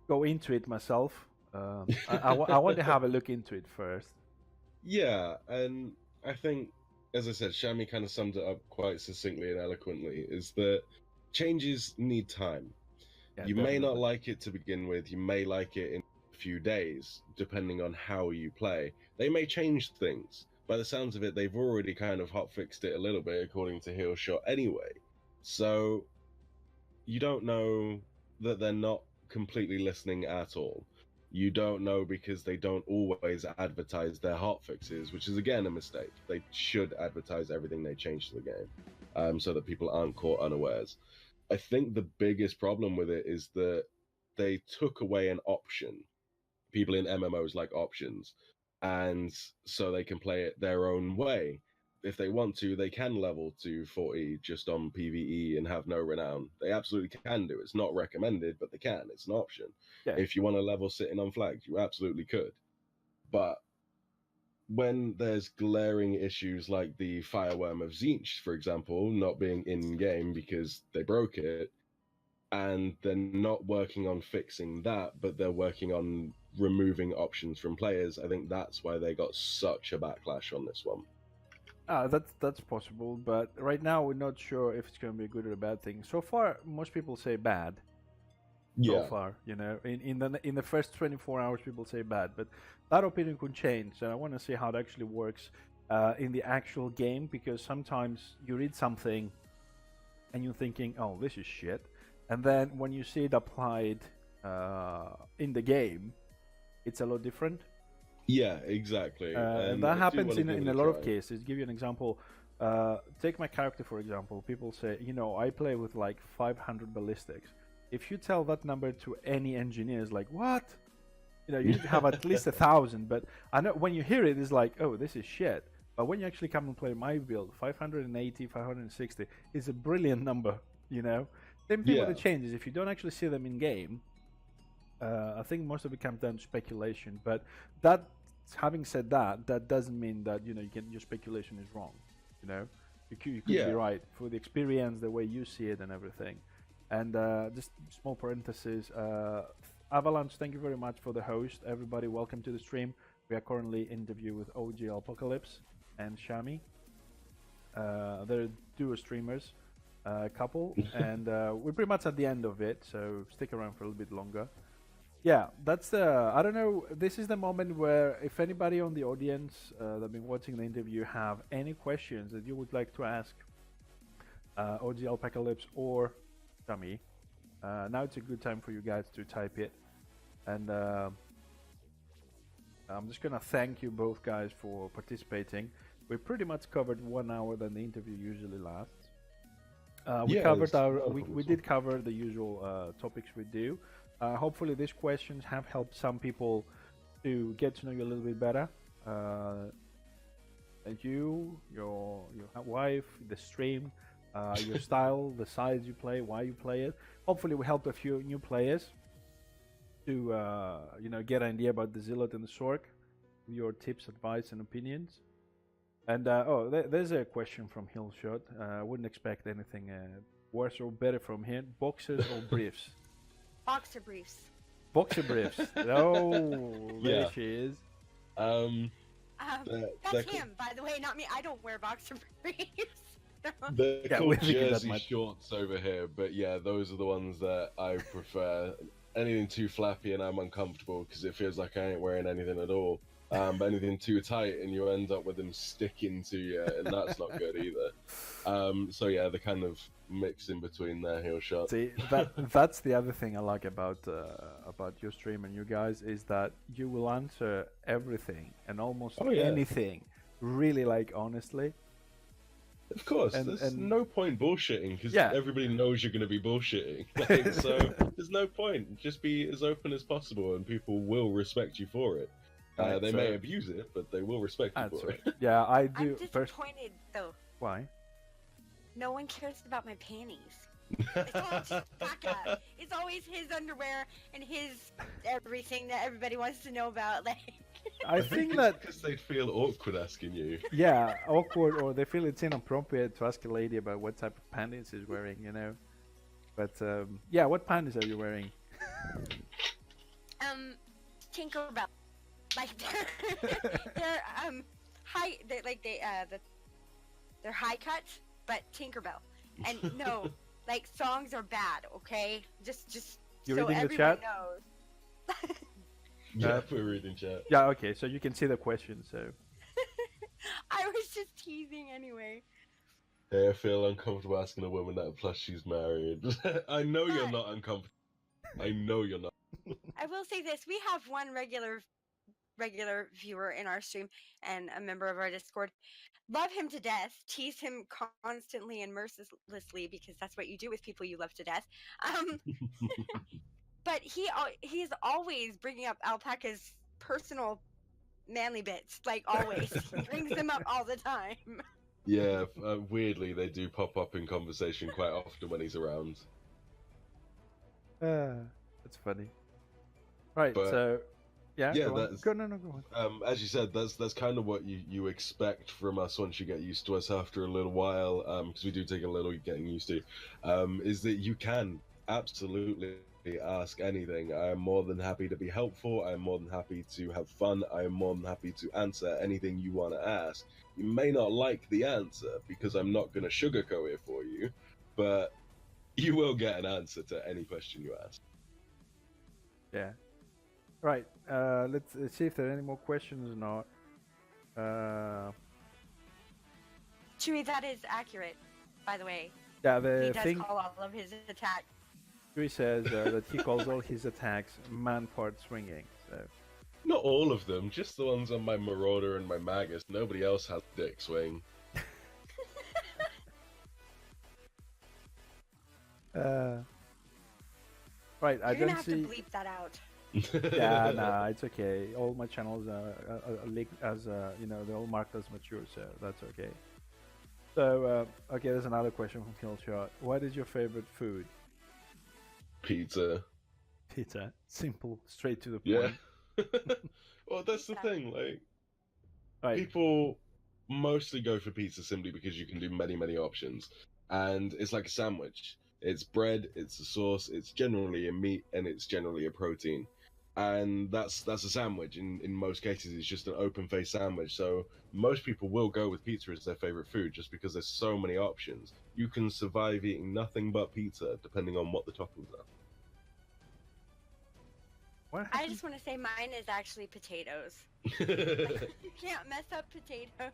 go into it myself. I want to have a look into it first. Yeah, and I think, as I said, Shami kind of summed it up quite succinctly and eloquently, is that changes need time. Yeah, you may not like it to begin with, you may like it in a few days, depending on how you play. They may change things. By the sounds of it, they've already kind of hotfixed it a little bit, according to Heelshot anyway. So you don't know that they're not completely listening at all. You don't know because they don't always advertise their hotfixes, which is again a mistake. They should advertise everything they change to the game, so that people aren't caught unawares. I think the biggest problem with it is that they took away an option. People in MMOs like options, and so they can play it their own way. if they want to, they can level to 40 just on PvE and have no renown. They absolutely can do. It's not recommended, but they can. It's an option. Yeah. If you want to level sitting on flags, you absolutely could. But when there's glaring issues like the Fireworm of Tzeentch, for example, not being in-game because they broke it, and they're not working on fixing that, but they're working on removing options from players, I think that's why they got such a backlash on this one. That's possible, but right now we're not sure if it's going to be a good or a bad thing. So far, most people say bad. Yeah. So far, you know, in the first 24 hours, people say bad, but that opinion could change. And I want to see how it actually works in the actual game, because sometimes you read something and you're thinking, "Oh, this is shit," and then when you see it applied in the game, it's a lot different. Yeah, exactly. And that happens in a lot of cases. Give you an example. Take my character, for example. People say, you know, I play with like 500 ballistics. If you tell that number to any engineers, like, what? You know, you have at least 1,000. But I know when you hear it, it's like, oh, this is shit. But when you actually come and play my build, 580, 560 is a brilliant number, you know? Same thing with the changes. If you don't actually see them in game, I think most of it comes down to speculation. But that, having said that, that doesn't mean that, you know, your speculation is wrong. You know, you could be right for the experience, the way you see it, and everything. And just small parenthesis. Avalanche, thank you very much for the host. Everybody, welcome to the stream. We are currently interviewing with OGAlpacalypse and Shami. They're duo streamers, couple, and we're pretty much at the end of it. So stick around for a little bit longer. Yeah, that's I don't know. This is the moment where if anybody on the audience that been watching the interview have any questions that you would like to ask OGAlpacalypse or Shami, now it's a good time for you guys to type it. And I'm just gonna thank you both guys for participating. We pretty much covered 1 hour than the interview usually lasts. We did cover the usual topics we do. Hopefully these questions have helped some people to get to know you a little bit better. You, your wife, the stream, your style, the size you play, why you play it. Hopefully we helped a few new players to you know, get an idea about the Zealot and the Sork, your tips, advice, and opinions. And there's a question from Hillshot. I wouldn't expect anything worse or better from him. Boxers or briefs? Boxer briefs. Boxer briefs. Oh, there she is. That's him, by the way, not me. I don't wear boxer briefs. They're called jersey shorts over here, but yeah, those are the ones that I prefer. Anything too flappy and I'm uncomfortable because it feels like I ain't wearing anything at all. But anything too tight and you end up with them sticking to you, and that's not good either. So yeah, the kind of mix in between there, heel shot. See, that's the other thing I like about your stream and you guys is that you will answer everything and almost anything, really, like, honestly. Of course, there's no point bullshitting because everybody knows you're going to be bullshitting. Like, so there's no point. Just be as open as possible, and people will respect you for it. They may abuse it, but they will respect you for it. Yeah, I do. I'm disappointed though. Why? No one cares about my panties. It's all Chewbacca. It's always his underwear and his everything that everybody wants to know about. Like, I think that because they feel awkward asking you. Yeah, awkward, or they feel it's inappropriate to ask a lady about what type of panties she's wearing, you know. But yeah, what panties are you wearing? Tinkerbell. Like they're high. They're high cut, but Tinkerbell. And no, like, songs are bad. Okay, just you so reading everyone the chat? knows. Yeah, we're reading chat. Yeah, okay, so you can see the question. So I was just teasing anyway. Hey, I feel uncomfortable asking a woman that, plus she's married. I know you're not uncomfortable. I know you're not. I will say this: we have one regular viewer in our stream and a member of our Discord. Love him to death, tease him constantly and mercilessly because that's what you do with people you love to death. But he's always bringing up Alpaca's personal manly bits, like always. He brings them up all the time. Yeah, weirdly, they do pop up in conversation quite often when he's around. That's funny. Right, But so yeah, yeah, go on. that's Go, no, go on. as you said, that's kind of what you expect from us once you get used to us after a little while, because we do take a little getting used to. Is that you can absolutely ask anything. I am more than happy to be helpful. I am more than happy to have fun. I am more than happy to answer anything you want to ask. You may not like the answer because I'm not going to sugarcoat it for you, but you will get an answer to any question you ask. Yeah. Right. Let's see if there are any more questions or not. Chewie, that is accurate, by the way. Yeah, He the does thing call all of his attacks. Chewie says that he calls all his attacks man part swinging. So Not all of them, just the ones on my Marauder and my Magus. Nobody else has dick swing. right, I You're gonna don't have see. to bleep that out. Yeah, nah, it's okay. All my channels are linked as they're all marked as mature, so that's okay. So okay, there's another question from Killshot. What is your favorite food? Pizza. Pizza. Simple, straight to the Yeah. point. Well, that's the thing. Like, Right. people mostly go for pizza simply because you can do many, many options, and it's like a sandwich. It's bread, it's a sauce, it's generally a meat, and it's generally a protein, and that's a sandwich. In most cases, it's just an open-faced sandwich. So most people will go with pizza as their favorite food just because there's so many options. You can survive eating nothing but pizza, depending on what the toppings are. What I happened? just want to say mine is actually potatoes. Like, you can't mess up potatoes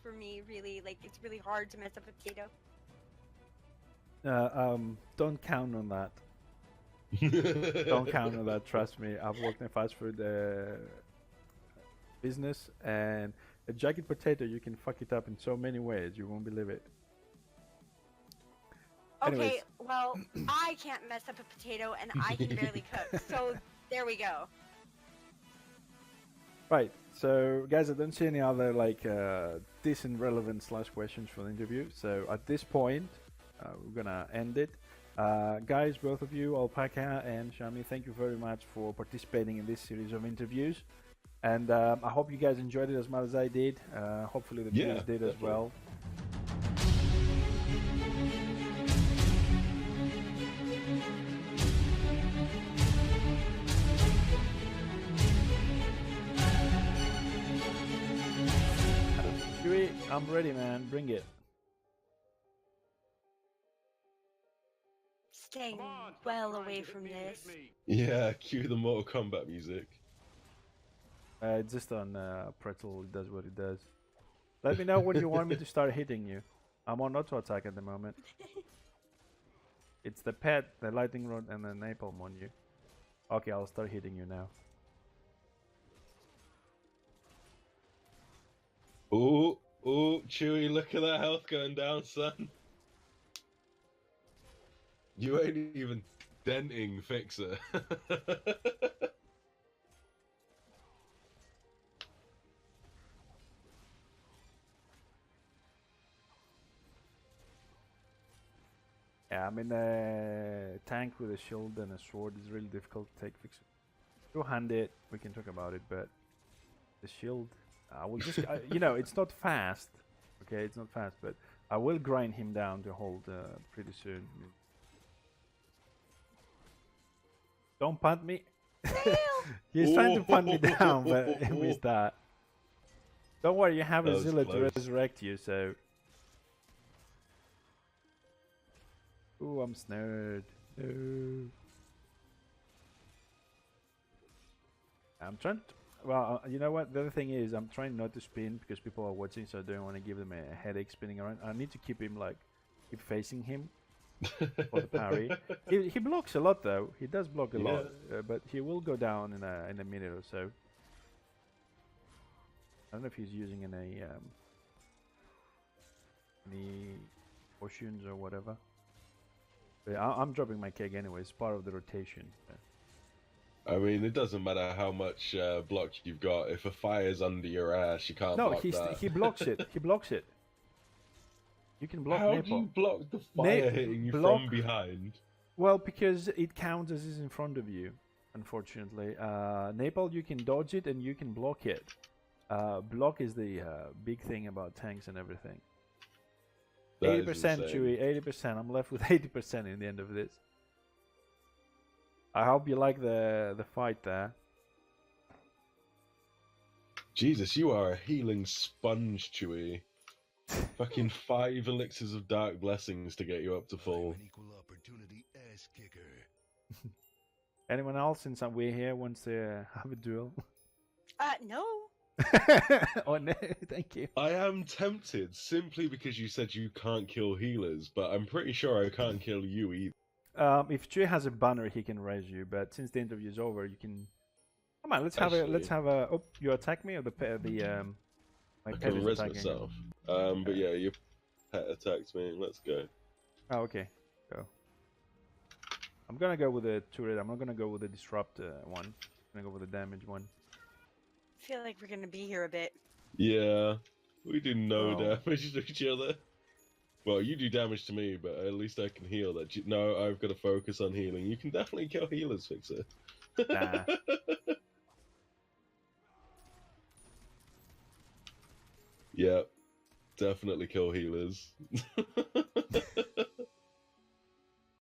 for me, really. Like, it's really hard to mess up a potato. Don't count on that. Don't count on that. Trust me. I've worked in fast food business, and a jagged potato, you can fuck it up in so many ways. You won't believe it. Anyways. Okay, well, I can't mess up a potato, and I can barely cook. So there we go. Right. So, guys, I don't see any other decent, relevant / questions for the interview. So at this point, we're gonna end it. Guys, both of you, Alpaca and Shami, thank you very much for participating in this series of interviews. And I hope you guys enjoyed it as much as I did. Hopefully the viewers did as well. Chewie, I'm ready, man. Bring it. Staying well away from this. Yeah, cue the Mortal Kombat music. It's just on Pretzel. It does what it does. Let me know when you want me to start hitting you. I'm on auto attack at the moment. It's the pet, the lightning rod, and the napalm on you. Okay, I'll start hitting you now. Ooh, Chewie, look at that health going down, son. You ain't even denting Fixer. Yeah, I mean, a tank with a shield and a sword is really difficult to take Fixer. Two-handed, we can talk about it, but the shield, I will just, it's not fast. Okay, it's not fast, but I will grind him down to hold pretty soon. Don't punt me. He's trying to punt me down, but he missed that. Don't worry, you have a Zilla to resurrect you, so... Ooh, I'm snared. No. I'm trying to... Well, you know what? The other thing is, I'm trying not to spin because people are watching, so I don't want to give them a headache spinning around. I need to keep him, keep facing him for the parry. He blocks a lot, though. He does block a lot, but he will go down in a minute or so. I don't know if he's using any potions or whatever. But I'm dropping my keg anyway. It's part of the rotation. I mean, it doesn't matter how much block you've got. If a fire's under your ass, you can't block that. He blocks it. He blocks it. You can block How Napalm. do you block the fire hitting you block- from behind? Well, because it counts as is in front of you, unfortunately. Napalm, you can dodge it and you can block it. Block is the big thing about tanks and everything. That is 80%, insane. Chewie, 80%. I'm left with 80% in the end of this. I hope you like the fight there. Jesus, you are a healing sponge, Chewie. Fucking 5 elixirs of dark blessings to get you up to full. An equal opportunity ass kicker. Anyone else, since we're here, wants to have a duel? No. Oh no, thank you. I am tempted simply because you said you can't kill healers, but I'm pretty sure I can't kill you either. If Chewie has a banner, he can raise you. But since the interview is over, you can. Come on, let's have a. Oh, you attack me or the my I pet can is res attacking. myself. But yeah, your pet attacked me. Let's go. Oh, okay. Go. I'm gonna go with the turret. I'm not gonna go with the disrupt one. I'm gonna go with the damage one. I feel like we're gonna be here a bit. Yeah, we do no Oh. damage to each other. Well, you do damage to me, but at least I can heal that. No, I've got to focus on healing. You can definitely kill healers, Fixer. Nah. Yep, definitely kill healers.